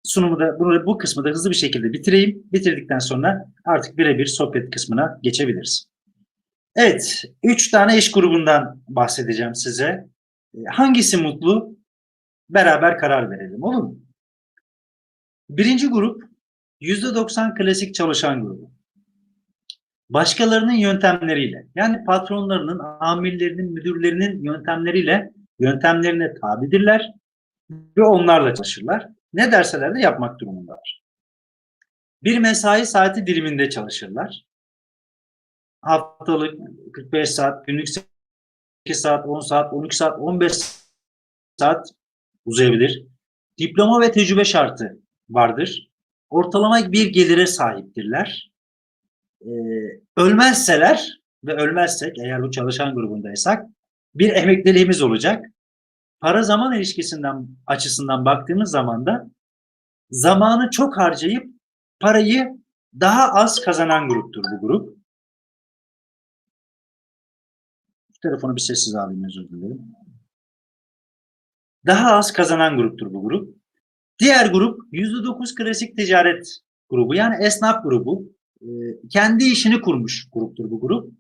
sunumu da bu kısmı da hızlı bir şekilde bitireyim. Bitirdikten sonra artık birebir sohbet kısmına geçebiliriz. Evet, 3 tane iş grubundan bahsedeceğim size. Hangisi mutlu? Beraber karar verelim, olur mu? Birinci grup %90 klasik çalışan grubu. Başkalarının yöntemleriyle, yani patronlarının, amirlerinin, müdürlerinin yöntemlerine tabidirler ve onlarla çalışırlar. Ne derseler de yapmak durumundalar. Bir mesai saati diliminde çalışırlar. Haftalık 45 saat, günlük 8 saat, 10 saat, 12 saat, 15 saat uzayabilir. Diploma ve tecrübe şartı vardır. Ortalama bir gelire sahiptirler. Ölmezseler ve ölmezsek eğer bu çalışan grubundaysak bir emekliliğimiz olacak. Para zaman ilişkisinden açısından baktığımız zaman da zamanı çok harcayıp parayı daha az kazanan gruptur bu grup. Şu telefonu bir sessiz alayım, özür dilerim. Daha az kazanan gruptur bu grup. Diğer grup %9 klasik ticaret grubu, yani esnaf grubu. Kendi işini kurmuş gruptur bu grup.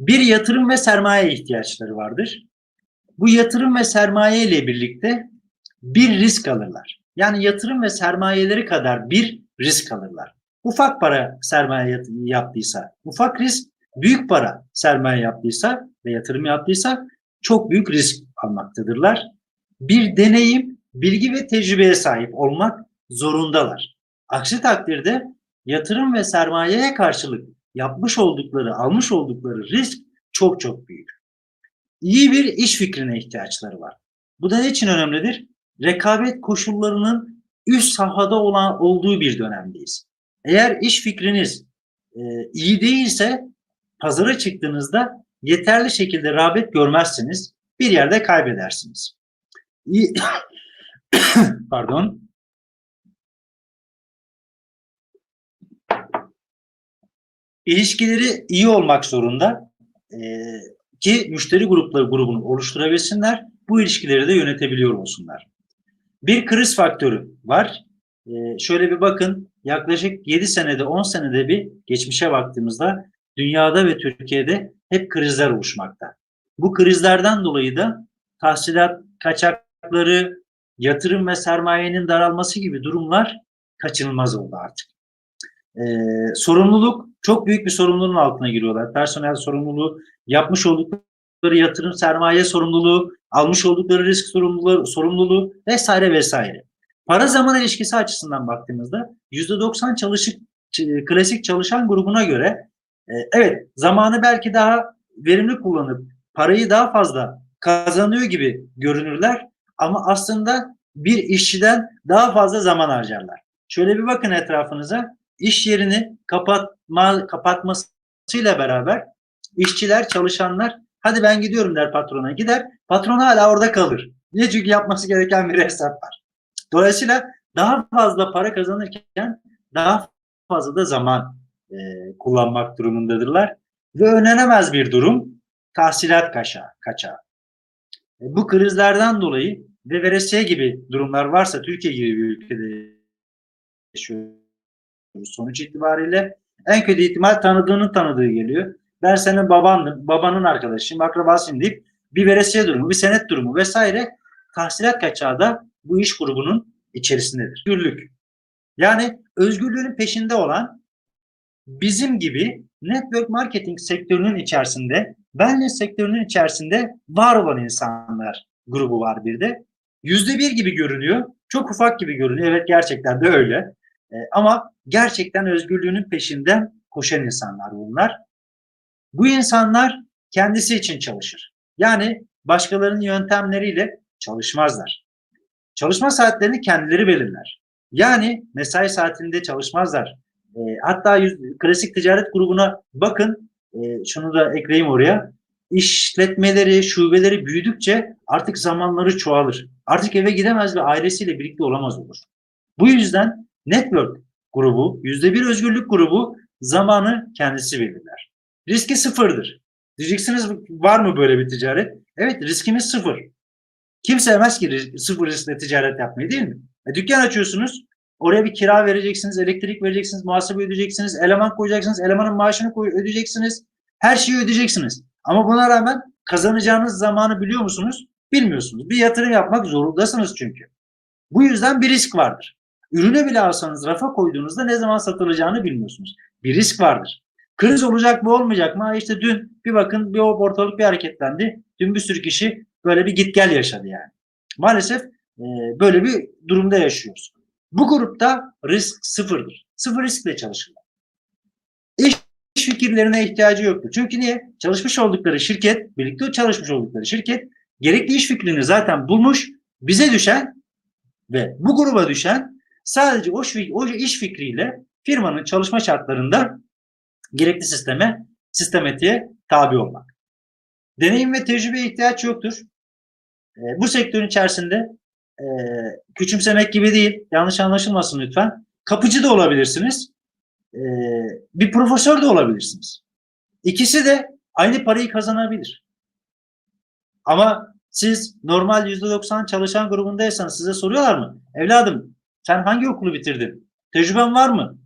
Bir yatırım ve sermaye ihtiyaçları vardır. Bu yatırım ve sermaye ile birlikte bir risk alırlar. Yani yatırım ve sermayeleri kadar bir risk alırlar. Ufak para sermaye yaptıysa ufak risk, büyük para sermaye yaptıysa ve yatırım yaptıysa çok büyük risk almaktadırlar. Bir deneyim, bilgi ve tecrübeye sahip olmak zorundalar. Aksi takdirde yatırım ve sermayeye karşılık almış oldukları risk çok çok büyük. İyi bir iş fikrine ihtiyaçları var. Bu da ne için önemlidir? Rekabet koşullarının üst safhada olduğu bir dönemdeyiz. Eğer iş fikriniz iyi değilse pazara çıktığınızda yeterli şekilde rağbet görmezsiniz. Bir yerde kaybedersiniz. Pardon. İlişkileri iyi olmak zorunda ki müşteri grubunu oluşturabilsinler, bu ilişkileri de yönetebiliyor olsunlar. Bir kriz faktörü var. Şöyle bir bakın, yaklaşık 7 senede 10 senede bir geçmişe baktığımızda dünyada ve Türkiye'de hep krizler oluşmakta. Bu krizlerden dolayı da tahsilat kaçakları, yatırım ve sermayenin daralması gibi durumlar kaçınılmaz oldu artık. Sorumluluk, çok büyük bir sorumluluğun altına giriyorlar. Personel sorumluluğu, yapmış oldukları yatırım sermaye sorumluluğu, almış oldukları risk sorumluluğu vesaire vesaire. Para zaman ilişkisi açısından baktığımızda %90 klasik çalışan grubuna göre evet, zamanı belki daha verimli kullanıp parayı daha fazla kazanıyor gibi görünürler ama aslında bir işçiden daha fazla zaman harcarlar. Şöyle bir bakın etrafınıza, iş yerini kapatmasıyla beraber işçiler, çalışanlar hadi ben gidiyorum der patrona, gider. Patron hala orada kalır. Niye? Çünkü yapması gereken bir hesap var. Dolayısıyla daha fazla para kazanırken daha fazla da zaman kullanmak durumundadırlar. Ve önlenemez bir durum tahsilat kaçağı. Bu krizlerden dolayı ve veresiye gibi durumlar varsa Türkiye gibi bir ülkede yaşıyoruz sonuç itibariyle. En kötü ihtimal tanıdığının tanıdığı geliyor. Ben senin babandım, babanın arkadaşıyım, akrabasıyım deyip bir veresiye durumu, bir senet durumu vesaire tahsilat kaçağı da bu iş grubunun içerisindedir. Özgürlük. Yani özgürlüğün peşinde olan bizim gibi network marketing sektörünün içerisinde, wellness sektörünün içerisinde var olan insanlar grubu var bir de. %1 gibi görünüyor. Çok ufak gibi görünüyor. Evet, gerçekten de öyle. Ama gerçekten özgürlüğünün peşinden koşan insanlar bunlar. Bu insanlar kendisi için çalışır. Yani başkalarının yöntemleriyle çalışmazlar. Çalışma saatlerini kendileri belirler. Yani mesai saatinde çalışmazlar. Hatta klasik ticaret grubuna bakın, şunu da ekleyeyim oraya. İşletmeleri, şubeleri büyüdükçe artık zamanları çoğalır. Artık eve gidemez ve ailesiyle birlikte olamaz olur. Bu yüzden network grubu, %1 özgürlük grubu zamanı kendisi belirler. Riski sıfırdır. Diyeceksiniz, var mı böyle bir ticaret? Evet, riskimiz sıfır. Kim sevmez ki sıfır riskle ticaret yapmayı, değil mi? Dükkan açıyorsunuz, oraya bir kira vereceksiniz, elektrik vereceksiniz, muhasebe ödeyeceksiniz, eleman koyacaksınız, elemanın maaşını ödeyeceksiniz, her şeyi ödeyeceksiniz. Ama buna rağmen kazanacağınız zamanı biliyor musunuz? Bilmiyorsunuz. Bir yatırım yapmak zorundasınız çünkü. Bu yüzden bir risk vardır. Ürünü bile alsanız, rafa koyduğunuzda ne zaman satılacağını bilmiyorsunuz. Bir risk vardır. Kriz olacak mı, olmayacak mı? İşte dün bir bakın, bir ortalık bir hareketlendi. Dün bir sürü kişi böyle bir git gel yaşadı yani. Maalesef böyle bir durumda yaşıyoruz. Bu grupta risk sıfırdır. Sıfır riskle çalışırlar. İş fikirlerine ihtiyacı yoktur. Çünkü niye? Çalışmış oldukları şirket, birlikte çalışmış oldukları şirket gerekli iş fikrini zaten bulmuş. Bize düşen ve bu gruba düşen sadece o iş fikriyle firmanın çalışma şartlarında gerekli sistematiğe tabi olmak. Deneyim ve tecrübeye ihtiyaç yoktur. Bu sektörün içerisinde küçümsemek gibi değil, yanlış anlaşılmasın lütfen. Kapıcı da olabilirsiniz, bir profesör de olabilirsiniz. İkisi de aynı parayı kazanabilir. Ama siz normal %90 çalışan grubundaysanız size soruyorlar mı? Evladım, sen hangi okulu bitirdin? Tecrüben var mı?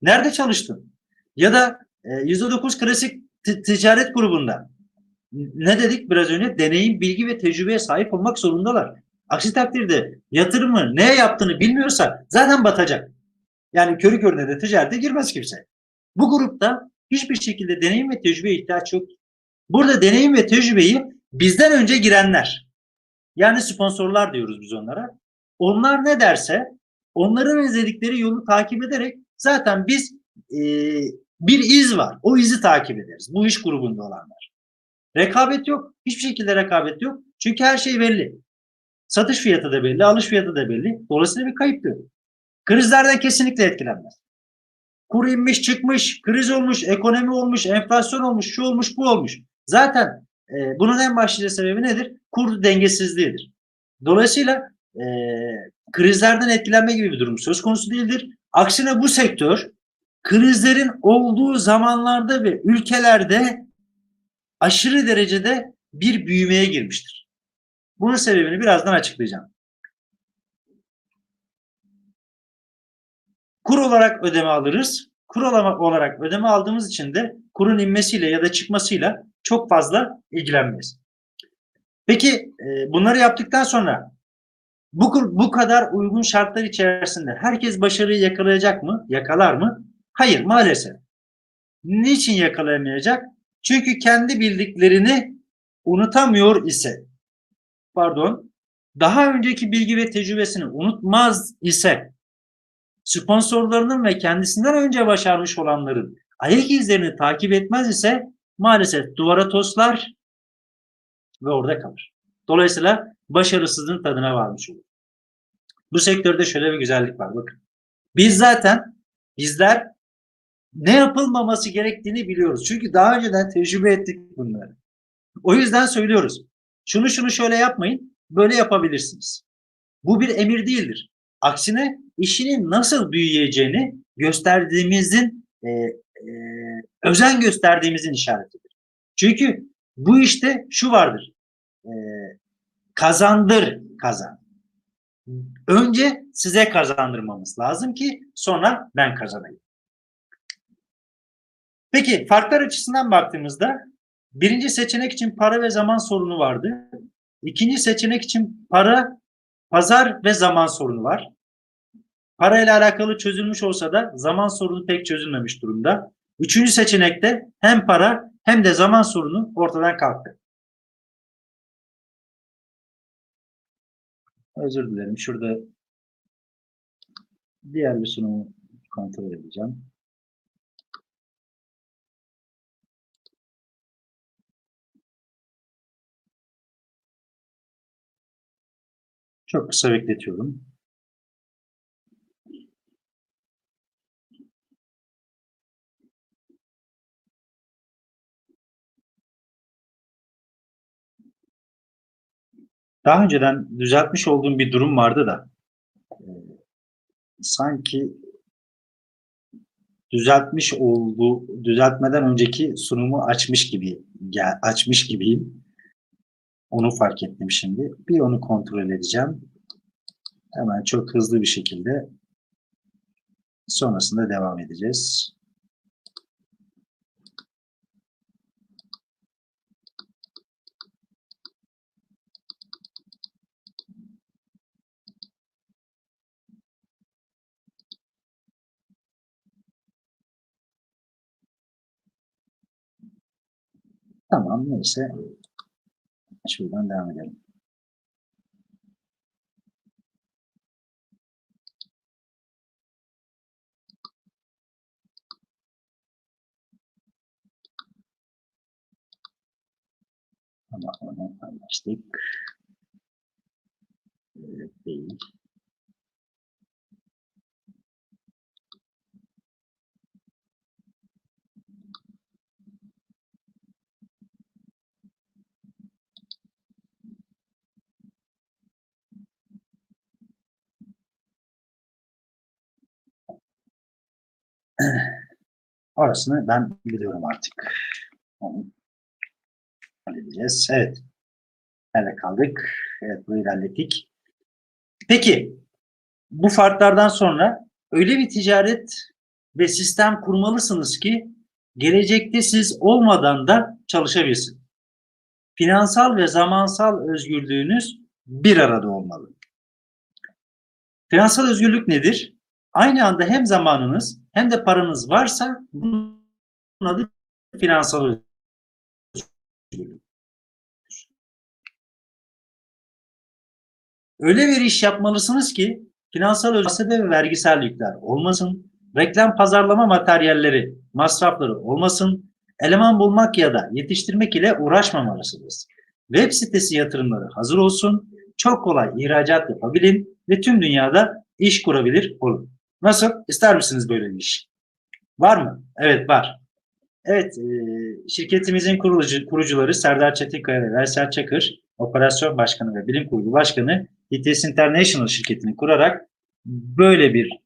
Nerede çalıştın? Ya da %9 klasik ticaret grubunda. Ne dedik biraz önce? Deneyim, bilgi ve tecrübeye sahip olmak zorundalar. Aksi takdirde yatırımı neye yaptığını bilmiyorsa zaten batacak. Yani körü körüne de ticarete girmez kimse. Bu grupta hiçbir şekilde deneyim ve tecrübeye ihtiyaç yok. Burada deneyim ve tecrübeyi bizden önce girenler, yani sponsorlar diyoruz biz onlara. Onlar ne derse onların izledikleri yolu takip ederek zaten biz bir iz var. O izi takip ederiz. Bu iş grubunda olanlar. Rekabet yok. Hiçbir şekilde rekabet yok. Çünkü her şey belli. Satış fiyatı da belli, alış fiyatı da belli. Dolayısıyla bir kayıp yok. Krizlerden kesinlikle etkilenmez. Kur inmiş çıkmış, kriz olmuş, ekonomi olmuş, enflasyon olmuş, şu olmuş, bu olmuş. Zaten bunun en başlıca sebebi nedir? Kur dengesizliğidir. Dolayısıyla krizlerden etkilenme gibi bir durum söz konusu değildir. Aksine bu sektör krizlerin olduğu zamanlarda ve ülkelerde aşırı derecede bir büyümeye girmiştir. Bunun sebebini birazdan açıklayacağım. Kur olarak ödeme alırız. Kur olarak ödeme aldığımız için de kurun inmesiyle ya da çıkmasıyla çok fazla ilgilenmeyiz. Peki bunları yaptıktan sonra bu kadar uygun şartlar içerisinde herkes başarıyı yakalayacak mı? Yakalar mı? Hayır, maalesef. Niçin yakalayamayacak? Çünkü kendi bildiklerini unutamıyor ise, daha önceki bilgi ve tecrübesini unutmaz ise, sponsorlarının ve kendisinden önce başarmış olanların ayak izlerini takip etmez ise maalesef duvara toslar ve orada kalır. Dolayısıyla başarısızlığın tadına varmış olur. Bu sektörde şöyle bir güzellik var, bakın. Bizler ne yapılmaması gerektiğini biliyoruz. Çünkü daha önceden tecrübe ettik bunları. O yüzden söylüyoruz. Şunu şöyle yapmayın, böyle yapabilirsiniz. Bu bir emir değildir. Aksine işinin nasıl büyüyeceğini gösterdiğimizin, özen gösterdiğimizin işaretidir. Çünkü bu işte şu vardır. Kazandır kazan. Önce size kazandırmamız lazım ki sonra ben kazanayım. Peki farklar açısından baktığımızda birinci seçenek için para ve zaman sorunu vardı. İkinci seçenek için para Pazar ve zaman sorunu var. Parayla alakalı çözülmüş olsa da zaman sorunu pek çözülmemiş durumda. Üçüncü seçenekte hem para hem de zaman sorunu ortadan kalktı. Özür dilerim. Şurada diğer bir sunumu kontrol edeceğim. Çok kısa bekletiyorum. Daha önceden düzeltmiş olduğum bir durum vardı da sanki düzeltmeden önceki sunumu açmış gibiyim. Onu fark ettim şimdi. Bir onu kontrol edeceğim. Hemen çok hızlı bir şekilde sonrasında devam edeceğiz. Tamam, neyse. Şuradan devam edelim. Tamam, onu anlaştık. Değil. Orasını ben biliyorum artık. Onu halledeceğiz. Evet. Nerede kaldık? Evet, bunu ilerlettik. Peki, bu farklardan sonra öyle bir ticaret ve sistem kurmalısınız ki gelecekte siz olmadan da çalışabilsin. Finansal ve zamansal özgürlüğünüz bir arada olmalı. Finansal özgürlük nedir? Aynı anda hem zamanınız hem de paranız varsa bunun adı finansal özgürlük. Öyle bir iş yapmalısınız ki finansal özgürlük ve vergisel yükler olmasın, reklam pazarlama materyalleri, masrafları olmasın, eleman bulmak ya da yetiştirmek ile uğraşmamalısınız. Web sitesi yatırımları hazır olsun, çok kolay ihracat yapabilin ve tüm dünyada iş kurabilir olun. Nasıl? İster misiniz böyle bir iş? Var mı? Evet, var. Evet, şirketimizin kurucuları Serdar Çetinkaya ve Veysel Çakır, Operasyon Başkanı ve Bilim Kurulu Başkanı, ITS International şirketini kurarak böyle bir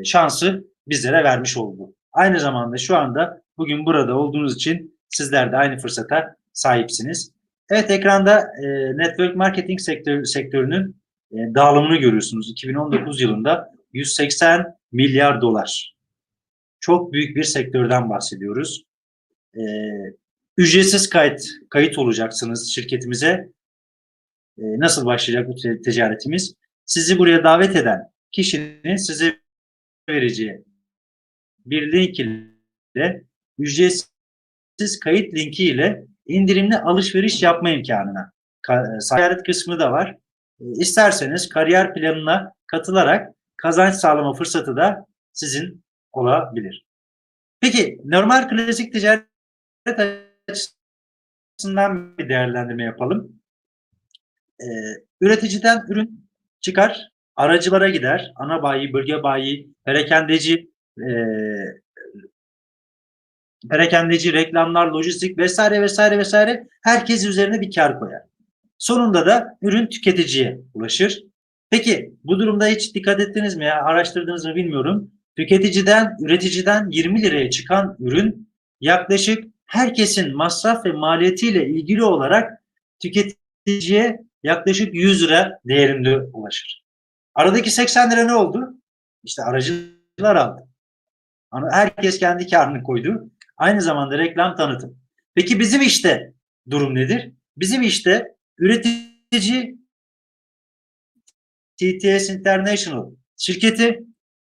şansı bizlere vermiş oldu. Aynı zamanda şu anda bugün burada olduğunuz için sizler de aynı fırsata sahipsiniz. Evet, ekranda network marketing sektörünün dağılımını görüyorsunuz. 2019 yılında 180 milyar dolar. Çok büyük bir sektörden bahsediyoruz. Ücretsiz kayıt olacaksınız şirketimize. Nasıl başlayacak bu ticaretimiz? Sizi buraya davet eden kişinin size vereceği bir link ile ücretsiz kayıt linki ile indirimli alışveriş yapma imkanına. Ticaret kısmı da var. İsterseniz kariyer planına katılarak kazanç sağlama fırsatı da sizin olabilir. Peki normal klasik ticaret açısından bir değerlendirme yapalım. Üreticiden ürün çıkar, aracılara gider, ana bayi, bölge bayi, perakendeci, reklamlar, lojistik vesaire vesaire vesaire herkes üzerine bir kar koyar. Sonunda da ürün tüketiciye ulaşır. Peki bu durumda hiç dikkat ettiniz mi ya araştırdınız mı bilmiyorum. Üreticiden 20 liraya çıkan ürün yaklaşık herkesin masraf ve maliyetiyle ilgili olarak tüketiciye yaklaşık 100 lira değerinde ulaşır. Aradaki 80 lira ne oldu? İşte aracılar aldı. Herkes kendi karını koydu. Aynı zamanda reklam tanıtım. Peki bizim işte durum nedir? Bizim işte üretici TTS International şirketi,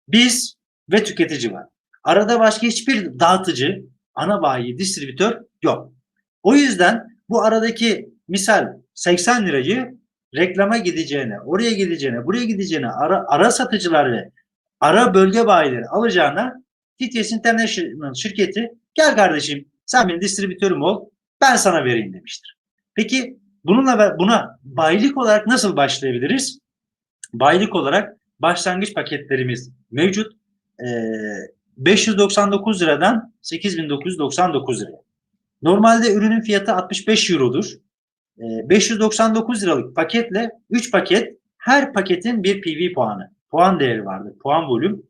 biz ve tüketici var. Arada başka hiçbir dağıtıcı, ana bayi, distribütör yok. O yüzden bu aradaki misal 80 lirayı reklama gideceğine, oraya gideceğine, buraya gideceğine, ara satıcılar ve ara bölge bayileri alacağına TTS International şirketi, gel kardeşim sen benim distribütörüm ol, ben sana vereyim demiştir. Peki buna bayilik olarak nasıl başlayabiliriz? Bayilik olarak başlangıç paketlerimiz mevcut. 599 liradan 8.999 liraya. Normalde ürünün fiyatı 65 eurodur. 599 liralık paketle 3 paket, her paketin bir PV puanı. Puan değeri vardır. Puan volüm.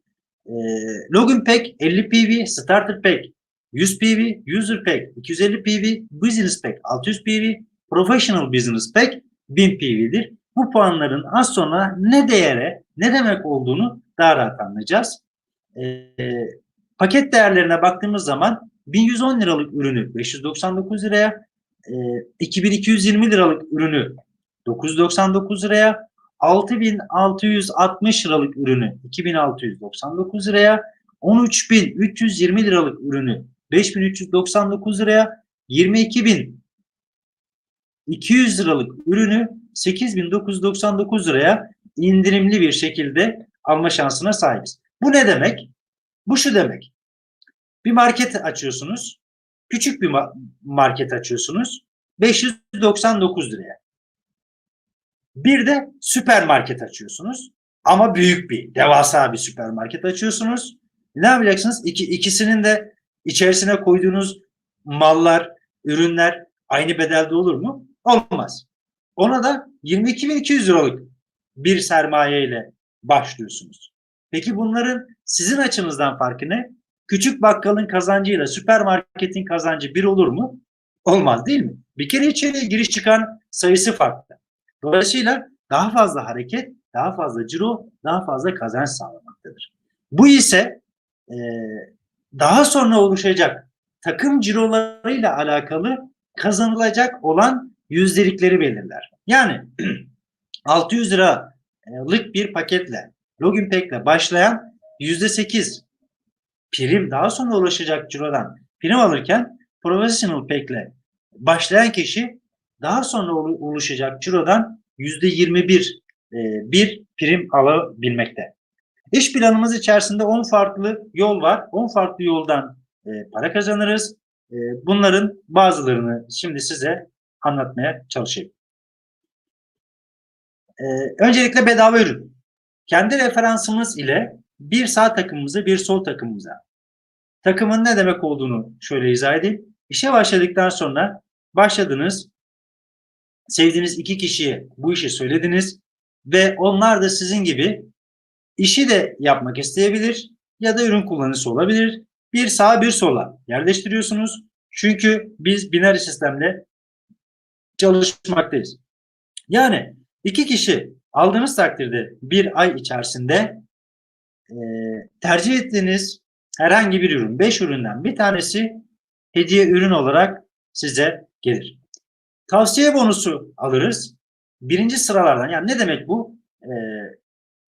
Login Pack 50 PV, Starter Pack 100 PV, User Pack 250 PV, Business Pack 600 PV, Professional Business Pack 1000 PV'dir. Bu puanların az sonra ne değere, ne demek olduğunu daha rahat anlayacağız. Paket değerlerine baktığımız zaman 1110 liralık ürünü 599 liraya, 2220 liralık ürünü 999 liraya, 6660 liralık ürünü 2699 liraya, 13320 liralık ürünü 5399 liraya, 22200 liralık ürünü 8999 liraya indirimli bir şekilde alma şansına sahibiz. Bu ne demek? Bu şu demek. Bir market açıyorsunuz. Küçük bir market açıyorsunuz. 599 liraya. Bir de süpermarket açıyorsunuz. Ama büyük bir, devasa bir süpermarket açıyorsunuz. Ne yapacaksınız? İkisinin de içerisine koyduğunuz mallar, ürünler aynı bedelde olur mu? Olmaz. Ona da 22.200 liralık bir sermaye ile başlıyorsunuz. Peki bunların sizin açınızdan farkı ne? Küçük bakkalın kazancıyla süpermarketin kazancı bir olur mu? Olmaz, değil mi? Bir kere içeriye giriş çıkan sayısı farklı. Dolayısıyla daha fazla hareket, daha fazla ciro, daha fazla kazanç sağlamaktadır. Bu ise daha sonra oluşacak takım cirolarıyla alakalı kazanılacak olan yüzdelikleri belirler. Yani 600 liralık bir paketle, Login Pack'le başlayan %8 prim, daha sonra ulaşacak cirodan prim alırken Professional Pack'le başlayan kişi daha sonra oluşacak cirodan %21 bir prim alabilmekte. İş planımız içerisinde 10 farklı yol var. 10 farklı yoldan para kazanırız. Bunların bazılarını şimdi size anlatmaya çalışayım. Öncelikle bedava ürün. Kendi referansımız ile bir sağ takımımıza, bir sol takımımıza. Takımın ne demek olduğunu şöyle izah edeyim. İşe başladıktan sonra başladınız, sevdiğiniz 2 kişiye bu işi söylediniz ve onlar da sizin gibi işi de yapmak isteyebilir ya da ürün kullanıcısı olabilir. Bir sağa bir sola yerleştiriyorsunuz. Çünkü biz binary sistemle çalışmaktayız. Yani 2 kişi aldığınız takdirde bir ay içerisinde tercih ettiğiniz herhangi bir ürün, 5 üründen bir tanesi hediye ürün olarak size gelir. Tavsiye bonusu alırız. Birinci sıralardan. Yani ne demek bu?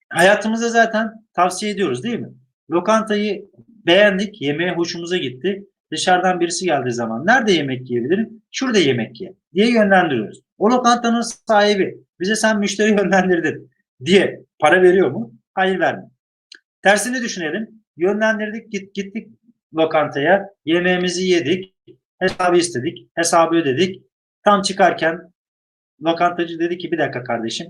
Hayatımızda zaten tavsiye ediyoruz, değil mi? Lokantayı beğendik, yemeğe hoşumuza gitti. Dışarıdan birisi geldiği zaman nerede yemek yiyebilirim? Şurada yemek ye diye yönlendiriyoruz. O lokantanın sahibi bize sen müşteri yönlendirdin diye para veriyor mu? Hayır, vermiyor. Tersini düşünelim. Yönlendirdik, gittik lokantaya, yemeğimizi yedik, hesabı istedik, hesabı ödedik. Tam çıkarken lokantacı dedi ki bir dakika kardeşim,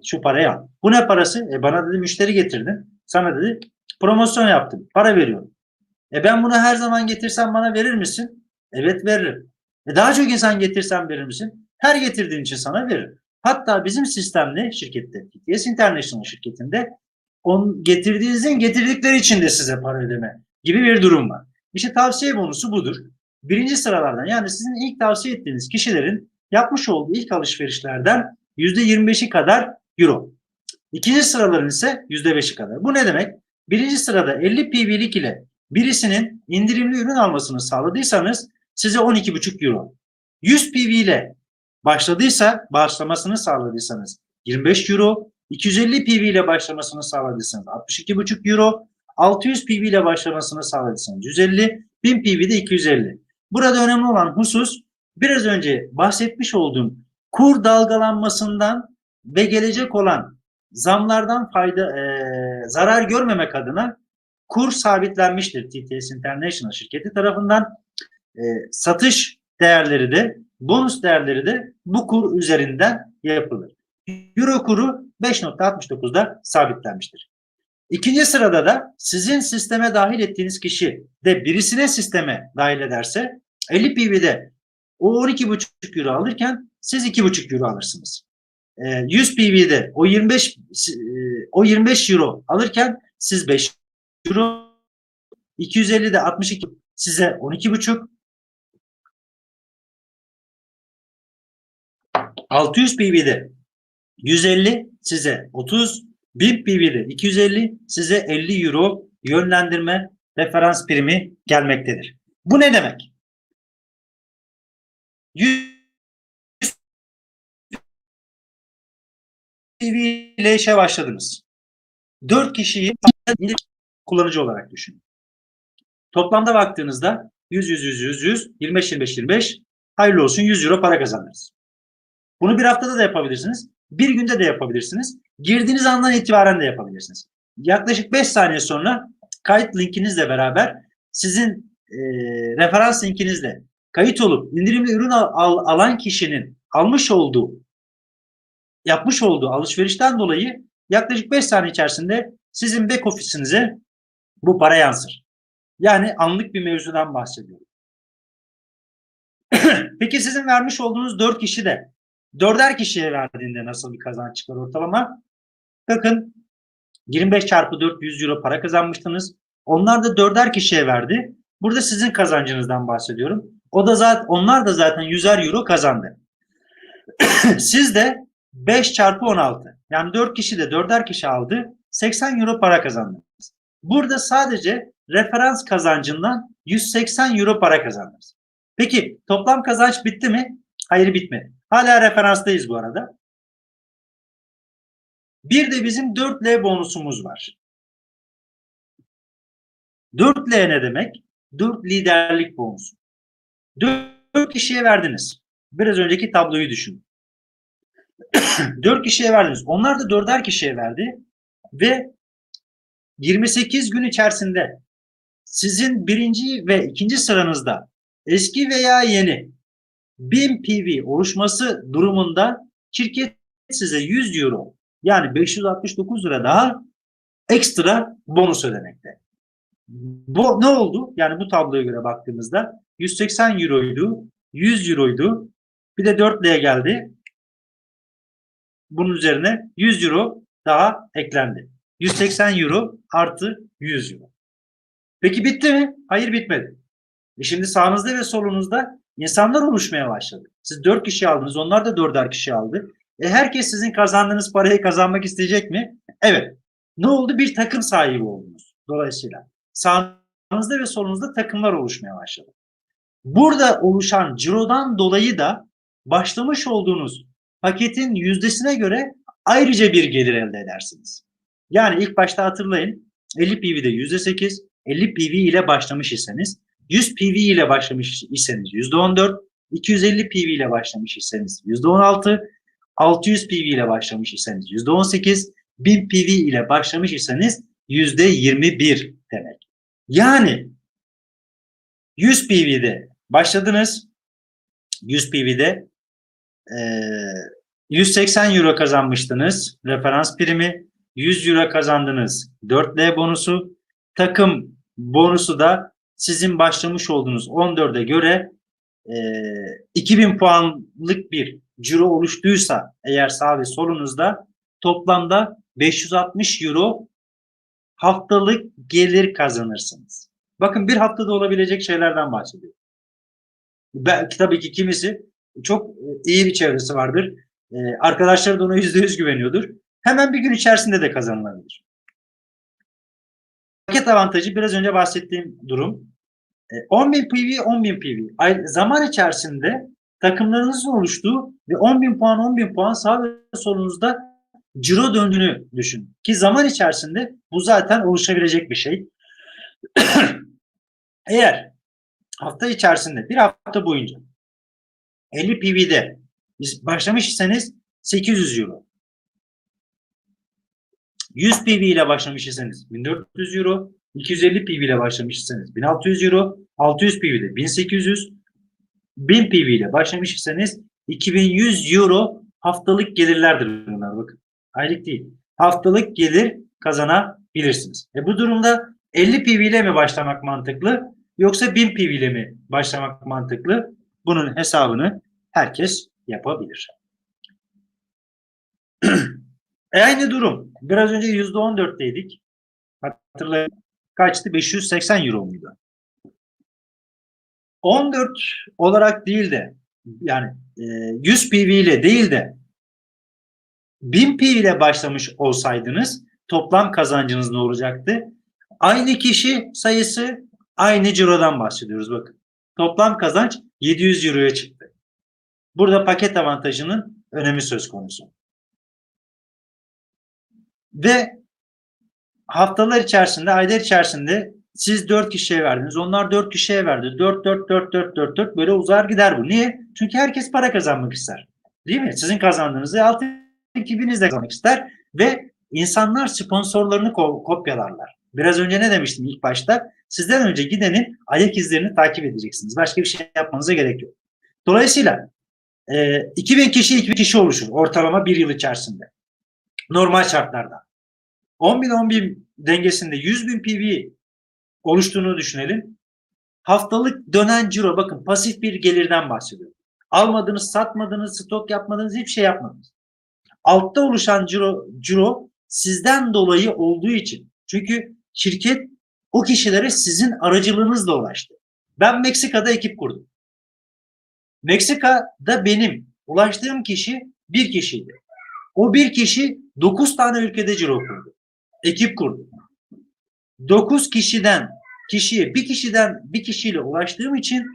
şu parayı al. Bu ne parası? Bana dedi müşteri getirdin. Sana dedi promosyon yaptım. Para veriyorum. Ben bunu her zaman getirsem bana verir misin? Evet, veririm. Daha çok insan getirsem verir misin? Her getirdiğin için sana veririm. Hatta bizim sistemde şirkette, TTS International şirketinde getirdiğinizin getirdikleri için de size para ödeme gibi bir durum var. İşte tavsiye bonusu budur. Birinci sıralardan, yani sizin ilk tavsiye ettiğiniz kişilerin yapmış olduğu ilk alışverişlerden %25'i kadar euro. İkinci sıraların ise %5'i kadar. Bu ne demek? Birinci sırada 50 PV'lik ile birisinin indirimli ürün almasını sağladıysanız size 12,5 euro. 100 PV ile başlamasını sağladıysanız 25 euro. 250 PV ile başlamasını sağladıysanız 62,5 euro, 600 PV ile başlamasını sağladıysanız 150, 1000 PV'de 250. Burada önemli olan husus biraz önce bahsetmiş olduğum kur dalgalanmasından ve gelecek olan zamlardan zarar görmemek adına kur sabitlenmiştir TTS International şirketi tarafından. Satış değerleri de bonus değerleri de bu kur üzerinden yapılır. Euro kuru 5.69'da sabitlenmiştir. İkinci sırada da sizin sisteme dahil ettiğiniz kişi de birisine sisteme dahil ederse 50 PV'de o 12,5 euro alırken siz 2,5 euro alırsınız. 100 PV'de o 25 euro alırken siz 5 euro, 250'de 62 size 12,5, 600 PV'de 150 size 30, 1000 PV'de 250 size 50 euro yönlendirme referans primi gelmektedir. Bu ne demek? 100 PV ile işe başladınız. 4 kişiyi kullanıcı olarak düşünün. Toplamda baktığınızda 100, 100, 100, 100, 100, 25, 25, 25 hayırlı olsun 100 euro para kazandınız. Bunu bir haftada da yapabilirsiniz. Bir günde de yapabilirsiniz. Girdiğiniz andan itibaren de yapabilirsiniz. Yaklaşık 5 saniye sonra kayıt linkinizle beraber sizin referans linkinizle kayıt olup indirimli ürün alan kişinin yapmış olduğu alışverişten dolayı yaklaşık 5 saniye içerisinde sizin back ofisinize bu para yansır. Yani anlık bir mevzudan bahsediyorum. Peki sizin vermiş olduğunuz 4 kişi de 4'er kişiye verdiğinde nasıl bir kazanç çıkar ortalama? Bakın 25 çarpı 4 100 euro para kazanmıştınız. Onlar da 4'er kişiye verdi. Burada sizin kazancınızdan bahsediyorum. Onlar da zaten 100'er euro kazandı. Siz de 5 çarpı 16 yani 4 kişi de 4'er kişi aldı. 80 euro para kazandınız. Burada sadece referans kazancından 180 euro para kazandınız. Peki toplam kazanç bitti mi? Hayır, bitmedi. Hala referanstayız bu arada. Bir de bizim 4L bonusumuz var. 4L ne demek? 4 liderlik bonusu. 4 kişiye verdiniz. Biraz önceki tabloyu düşünün. 4 kişiye verdiniz. Onlar da 4'er kişiye verdi. Ve 28 gün içerisinde sizin birinci ve ikinci sıranızda eski veya yeni 1000 PV oluşması durumunda şirket size 100 euro yani 569 lira daha ekstra bonus ödemekte. Bu ne oldu? Yani bu tabloya göre baktığımızda 180 euroydu, 100 euroydu. Bir de 4L'ye geldi. Bunun üzerine 100 euro daha eklendi. 180 euro artı 100 euro. Peki bitti mi? Hayır, bitmedi. Şimdi sağınızda ve solunuzda insanlar oluşmaya başladı. Siz 4 kişi aldınız, onlar da 4'er kişi aldı. Herkes sizin kazandığınız parayı kazanmak isteyecek mi? Evet. Ne oldu? Bir takım sahibi oldunuz. Dolayısıyla sağınızda ve solunuzda takımlar oluşmaya başladı. Burada oluşan cirodan dolayı da başlamış olduğunuz paketin yüzdesine göre ayrıca bir gelir elde edersiniz. Yani ilk başta hatırlayın 50 PV'de %8, 50 PV ile başlamış iseniz, 100 PV ile başlamış iseniz %14, 250 PV ile başlamış iseniz %16, 600 PV ile başlamış iseniz %18, 1000 PV ile başlamış iseniz %21 demek. Yani 100 PV'de başladınız, 100 PV'de 180 euro kazanmıştınız referans primi, 100 euro kazandınız 4L bonusu, takım bonusu da sizin başlamış olduğunuz 14'e göre 2000 puanlık bir ciro oluştuysa eğer sağ ve solunuzda toplamda 560 euro haftalık gelir kazanırsınız. Bakın bir haftada olabilecek şeylerden bahsediyorum. Belki tabii ki kimisi çok iyi bir çevresi vardır. Arkadaşları da ona %100 güveniyordur. Hemen bir gün içerisinde de kazanılabilir. Paket avantajı biraz önce bahsettiğim durum. 10.000 PV, 10.000 PV. Zaman içerisinde takımlarınızın oluştuğu ve 10.000 puan, 10.000 puan sağ ve solunuzda ciro döndüğünü düşün. Ki zaman içerisinde bu zaten oluşabilecek bir şey. Eğer hafta içerisinde bir hafta boyunca 50 PV'de başlamış iseniz 800 euro. 100 PV ile başlamış iseniz 1400 euro. 250 PV ile başlamış iseniz 1600 euro. 600 PV'de 1800. 1000 PV ile başlamış iseniz 2100 euro haftalık gelirlerdir bunlar, bakın. Aylık değil. Haftalık gelir kazanabilirsiniz. Bu durumda 50 PV ile mi başlamak mantıklı yoksa 1000 PV ile mi başlamak mantıklı? Bunun hesabını herkes yapabilir. Aynı durum. Biraz önce %14'teydik. Hatırlayın. Kaçtı? 580 euro muydu? 14 olarak değil de yani 100 PV ile değil de 1000 PV ile başlamış olsaydınız toplam kazancınız ne olacaktı? Aynı kişi sayısı, aynı cirodan bahsediyoruz bakın. Toplam kazanç 700 euroya çıktı. Burada paket avantajının önemi söz konusu. Ve haftalar içerisinde, aylar içerisinde siz 4 kişiye verdiniz. Onlar 4 kişiye verdi. 4, 4, 4, 4, 4, 4 böyle uzar gider bu. Niye? Çünkü herkes para kazanmak ister. Değil mi? Sizin kazandığınızı altı ekibiniz de kazanmak ister. Ve insanlar sponsorlarını kopyalarlar. Biraz önce ne demiştim ilk başta? Sizden önce gidenin ayak izlerini takip edeceksiniz. Başka bir şey yapmanıza gerek yok. Dolayısıyla 2000 kişi oluşur ortalama bir yıl içerisinde. Normal şartlarda. 10.000 dengesinde 100.000 PV oluştuğunu düşünelim. Haftalık dönen ciro, bakın pasif bir gelirden bahsediyorum. Almadınız, satmadınız, stok yapmadınız, hiçbir şey yapmadınız. Altta oluşan ciro sizden dolayı olduğu için. Çünkü şirket o kişilere sizin aracılığınızla ulaştı. Ben Meksika'da ekip kurdum. Meksika'da benim ulaştığım kişi bir kişiydi. O bir kişi 9 tane ülkede ciro kurdu. Ekip kurdu. 9 kişiden bir kişiyle ulaştığım için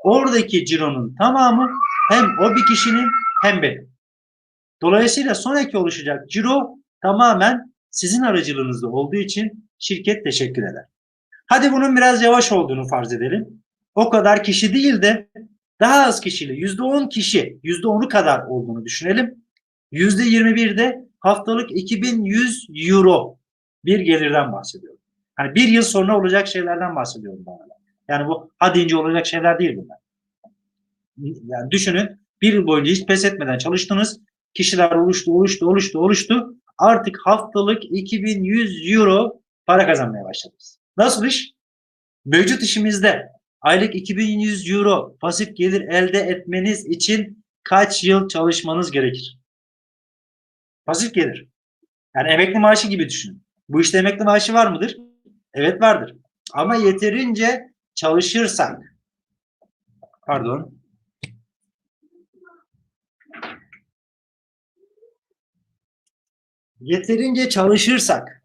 oradaki cironun tamamı hem o bir kişinin hem benim. Dolayısıyla sonraki oluşacak ciro tamamen sizin aracılığınızda olduğu için şirket teşekkür eder. Hadi bunun biraz yavaş olduğunu farz edelim. O kadar kişi değil de daha az kişiyle %10 kişi, %10'u kadar olduğunu düşünelim. %21'de haftalık 2100 euro bir gelirden bahsediyorum. Hani bir yıl sonra olacak şeylerden bahsediyorum bana. Yani bu ha deyince olacak şeyler değil bunlar. Yani düşünün, bir yıl boyunca hiç pes etmeden çalıştınız. Kişiler oluştu. Artık haftalık 2100 euro para kazanmaya başladınız. Nasıl iş? Mevcut işimizde aylık 2100 euro pasif gelir elde etmeniz için kaç yıl çalışmanız gerekir? Pasif gelir. Yani emekli maaşı gibi düşünün. Bu işte emekli maaşı var mıdır? Evet, vardır. Ama yeterince çalışırsak, pardon, yeterince çalışırsak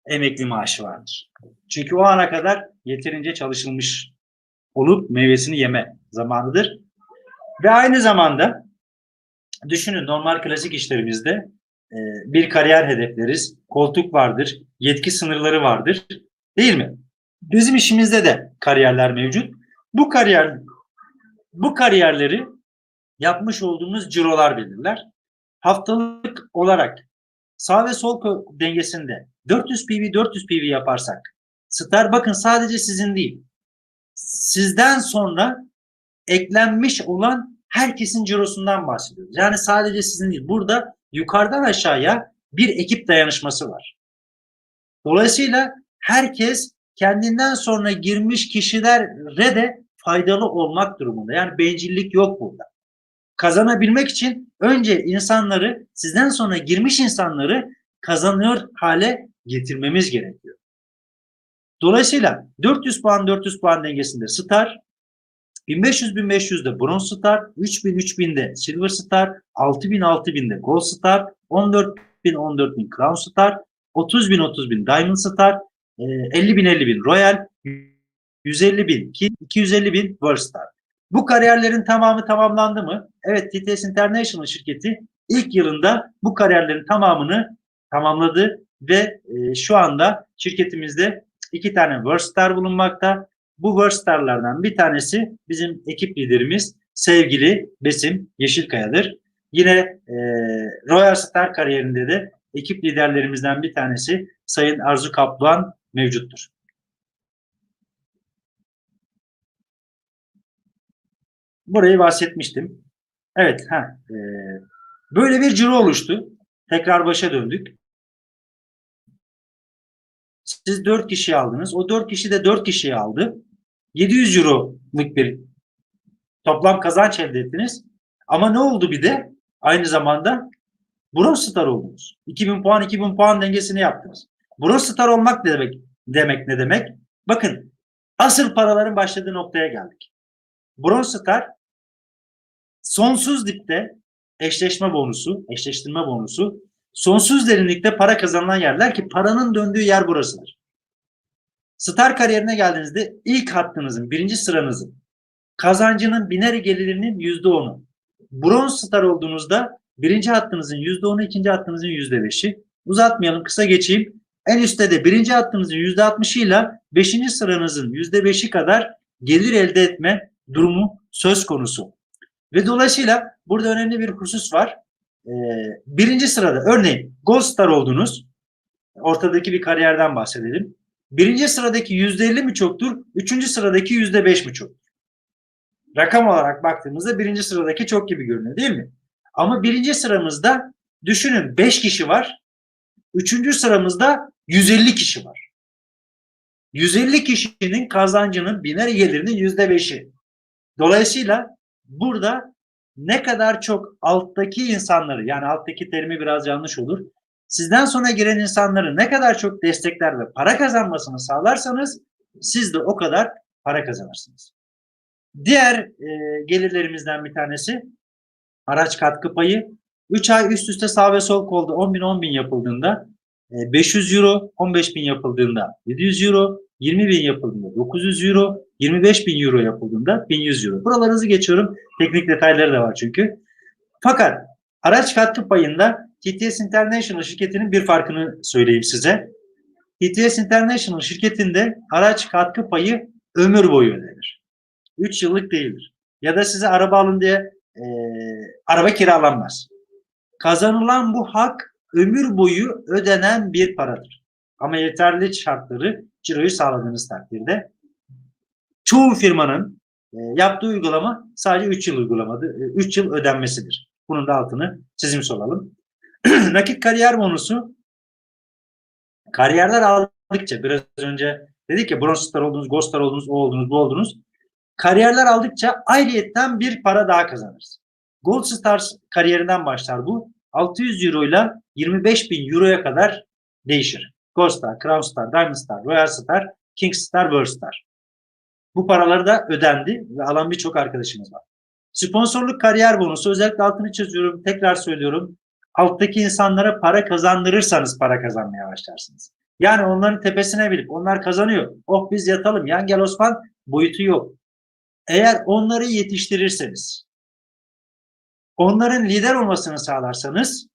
emekli maaşı vardır. Çünkü o ana kadar yeterince çalışılmış olup meyvesini yeme zamanıdır. Ve aynı zamanda düşünün, normal klasik işlerimizde bir kariyer hedefleriz, koltuk vardır, yetki sınırları vardır, değil mi? Bizim işimizde de kariyerler mevcut. Bu kariyerleri yapmış olduğumuz cirolar belirler. Haftalık olarak sağ ve sol dengesinde 400 PV yaparsak, star bakın sadece sizin değil, sizden sonra eklenmiş olan herkesin cirosundan bahsediyoruz. Yani sadece sizin değil. Burada yukarıdan aşağıya bir ekip dayanışması var. Dolayısıyla herkes kendinden sonra girmiş kişilere de faydalı olmak durumunda. Yani bencillik yok burada. Kazanabilmek için önce insanları, sizden sonra girmiş insanları kazanıyor hale getirmemiz gerekiyor. Dolayısıyla 400 puan dengesinde star, 1500'de bronz star, 3000'de silver star, 6000'de gold star, 14.000 crown star, 30.000 diamond star, 50.000 royal, 150.000 king, 250.000 world star. Bu kariyerlerin tamamı tamamlandı mı? Evet, TTS International şirketi ilk yılında bu kariyerlerin tamamını tamamladı ve şu anda şirketimizde 2 tane Worldstar bulunmakta. Bu Worldstar'lardan bir tanesi bizim ekip liderimiz sevgili Besim Yeşilkaya'dır. Yine Royal Star kariyerinde de ekip liderlerimizden bir tanesi Sayın Arzu Kaplan mevcuttur. Burayı bahsetmiştim. Evet, böyle bir ciro oluştu. Tekrar başa döndük. Siz 4 kişi aldınız. O 4 kişi de 4 kişiyi aldı. 700 euroluk bir toplam kazanç elde ettiniz. Ama ne oldu bir de? Aynı zamanda Bronze Star oldunuz. 2000 puan 2000 puan dengesini yaptınız. Bronze Star olmak ne demek? Ne demek? Bakın asıl paraların başladığı noktaya geldik. Bronze Star sonsuz dipte eşleştirme bonusu, sonsuz derinlikte para kazanılan yerler ki paranın döndüğü yer burasıdır. Star kariyerine geldiğinizde ilk hattınızın, birinci sıranızın kazancının binary gelirinin %10'u. Bronze Star olduğunuzda birinci hattınızın %10'u, ikinci hattınızın %5'i. Uzatmayalım, kısa geçeyim. En üstte de birinci hattınızın %60'ıyla beşinci sıranızın %5'i kadar gelir elde etme durumu söz konusu. Ve dolayısıyla burada önemli bir husus var. Birinci sırada örneğin Gold Star oldunuz. Ortadaki bir kariyerden bahsedelim. Birinci sıradaki %50 mi çoktur? Üçüncü sıradaki %5 mi çoktur? Rakam olarak baktığımızda birinci sıradaki çok gibi görünüyor değil mi? Ama birinci sıramızda düşünün 5 kişi var. Üçüncü sıramızda 150 kişi var. 150 kişinin kazancının binary gelirinin %5'i. Dolayısıyla burada ne kadar çok alttaki insanları, yani alttaki terimi biraz yanlış olur, sizden sonra giren insanları ne kadar çok destekler ve para kazanmasını sağlarsanız siz de o kadar para kazanırsınız. Diğer gelirlerimizden bir tanesi araç katkı payı. 3 ay üst üste sağ ve sol kolda 10.000 yapıldığında 500 euro, 15.000 yapıldığında 700 euro, 20.000 yapıldığında 900 euro, 25.000 euro yapıldığında 1100 euro. Buralarınızı geçiyorum. Teknik detayları da var çünkü. Fakat araç katkı payında TTS International şirketinin bir farkını söyleyeyim size. TTS International şirketinde araç katkı payı ömür boyu ödenir. 3 yıllık değildir. Ya da size araba alın diye araba kiralanmaz. Kazanılan bu hak ömür boyu ödenen bir paradır. Ama yeterli şartları ciroyu sağladığınız takdirde çoğu firmanın yaptığı uygulama sadece 3 yıl uygulamadır. 3 yıl ödenmesidir. Bunun da altını çizmiş olalım. Nakit kariyer bonusu kariyerler aldıkça biraz önce dedik ya Bronze Star oldunuz, Gold Star oldunuz, o oldunuz, bu oldunuz. Kariyerler aldıkça ayrıyetten bir para daha kazanırız. Gold Stars kariyerinden başlar bu. 600 euro ile 25.000 euroya kadar değişir. Gold Star, Crown Star, Diamond Star, Royal Star, King Star, World Star. Bu paraları da ödendi ve alan birçok arkadaşımız var. Sponsorluk kariyer bonusu, özellikle altını çiziyorum, tekrar söylüyorum. Alttaki insanlara para kazandırırsanız para kazanmaya başlarsınız. Yani onların tepesine binip onlar kazanıyor. Oh biz yatalım, yan gel Osman boyutu yok. Eğer onları yetiştirirseniz, onların lider olmasını sağlarsanız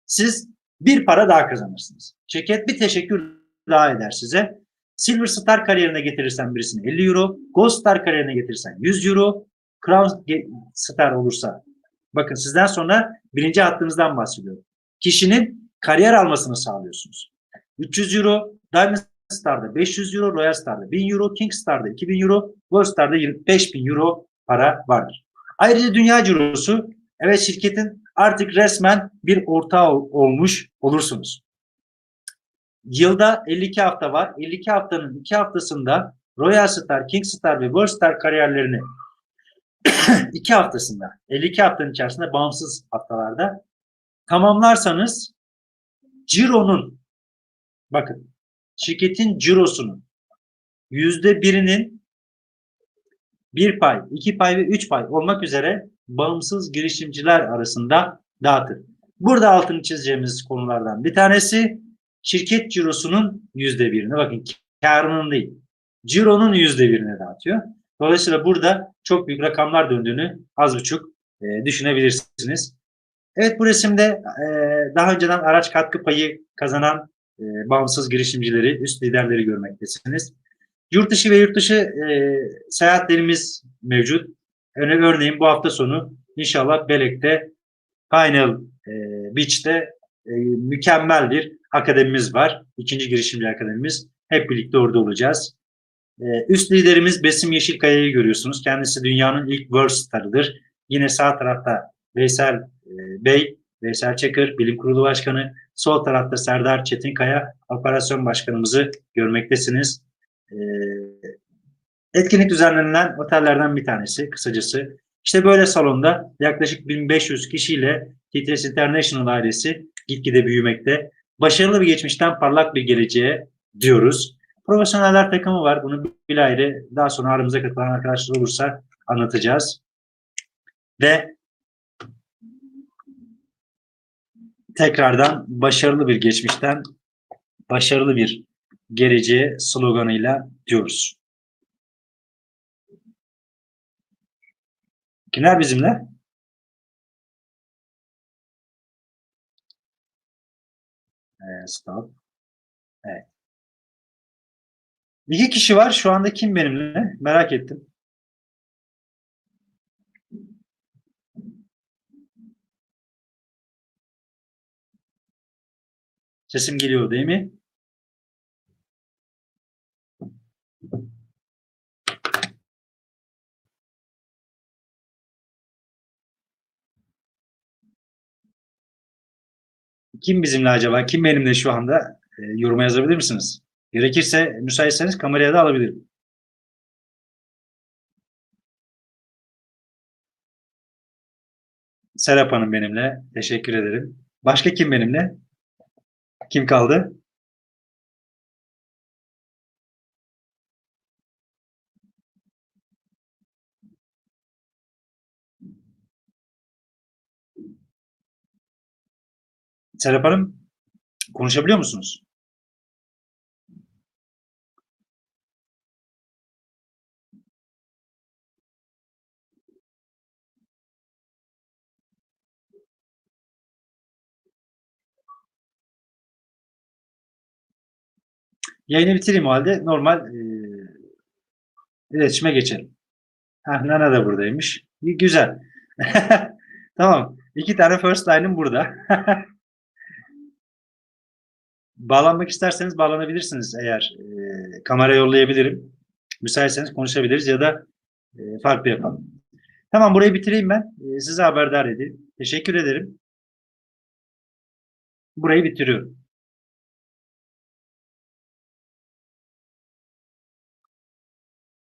siz bir para daha kazanırsınız. Şirket bir teşekkür daha eder size. Silver Star kariyerine getirirsen birisine 50 euro, Gold Star kariyerine getirirsen 100 euro, Crown Star olursa, bakın sizden sonra birinci hattınızdan bahsediyorum. Kişinin kariyer almasını sağlıyorsunuz. 300 euro, Diamond Star'da 500 euro, Royal Star'da 1000 euro, King Star'da 2000 euro, World Star'da 25.000 euro para vardır. Ayrıca dünya cirosu, evet şirketin artık resmen bir ortağı olmuş olursunuz. Yılda 52 hafta var. 52 haftanın 2 haftasında Royal Star, King Star ve World Star kariyerlerini 2 haftasında, 52 haftanın içerisinde bağımsız haftalarda tamamlarsanız cironun, bakın şirketin cirosunun %1'inin 1 pay, 2 pay ve 3 pay olmak üzere bağımsız girişimciler arasında dağıtır. Burada altını çizeceğimiz konulardan bir tanesi şirket cirosunun %1'ini, bakın karının değil, cironun %1'ini dağıtıyor. Dolayısıyla burada çok büyük rakamlar döndüğünü az buçuk düşünebilirsiniz. Evet, bu resimde daha önceden araç katkı payı kazanan bağımsız girişimcileri, üst liderleri görmektesiniz. Yurt dışı ve yurt dışı seyahatlerimiz mevcut. Örneğin bu hafta sonu inşallah Belek'te Final Beach'te mükemmel bir akademimiz var. İkinci girişimci akademimiz. Hep birlikte orada olacağız. Üst liderimiz Besim Yeşilkaya'yı görüyorsunuz. Kendisi dünyanın ilk World Star'ıdır. Yine sağ tarafta Veysel Bey, Veysel Çakır, Bilim Kurulu Başkanı. Sol tarafta Serdar Çetinkaya, Operasyon Başkanımızı görmektesiniz. Etkinlik düzenlenilen otellerden bir tanesi kısacası. İşte böyle salonda yaklaşık 1500 kişiyle TTS International ailesi gitgide büyümekte. Başarılı bir geçmişten parlak bir geleceğe diyoruz. Profesyoneller takımı var. Bunu bilahare daha sonra aramıza katılan arkadaşlar olursa anlatacağız. Ve tekrardan başarılı bir geçmişten başarılı bir geleceğe sloganıyla diyoruz. Kimler bizimle? Stop. Evet. 2 kişi var. Şu anda kim benimle? Merak ettim. Sesim geliyor değil mi? Kim bizimle acaba? Kim benimle şu anda? Yoruma yazabilir misiniz? Gerekirse müsaitseniz kameraya da alabilirim. Serap Hanım benimle. Teşekkür ederim. Başka kim benimle? Kim kaldı? Serap Hanım, konuşabiliyor musunuz? Yayını bitireyim o halde. Normal iletişime geçelim. Nana da buradaymış. Güzel. Tamam. 2 tane first line'ım burada. Bağlanmak isterseniz bağlanabilirsiniz eğer. Kamera yollayabilirim. Müsaitseniz konuşabiliriz ya da farklı yapalım. Tamam, burayı bitireyim ben. Size haberdar edeyim. Teşekkür ederim. Burayı bitiriyorum.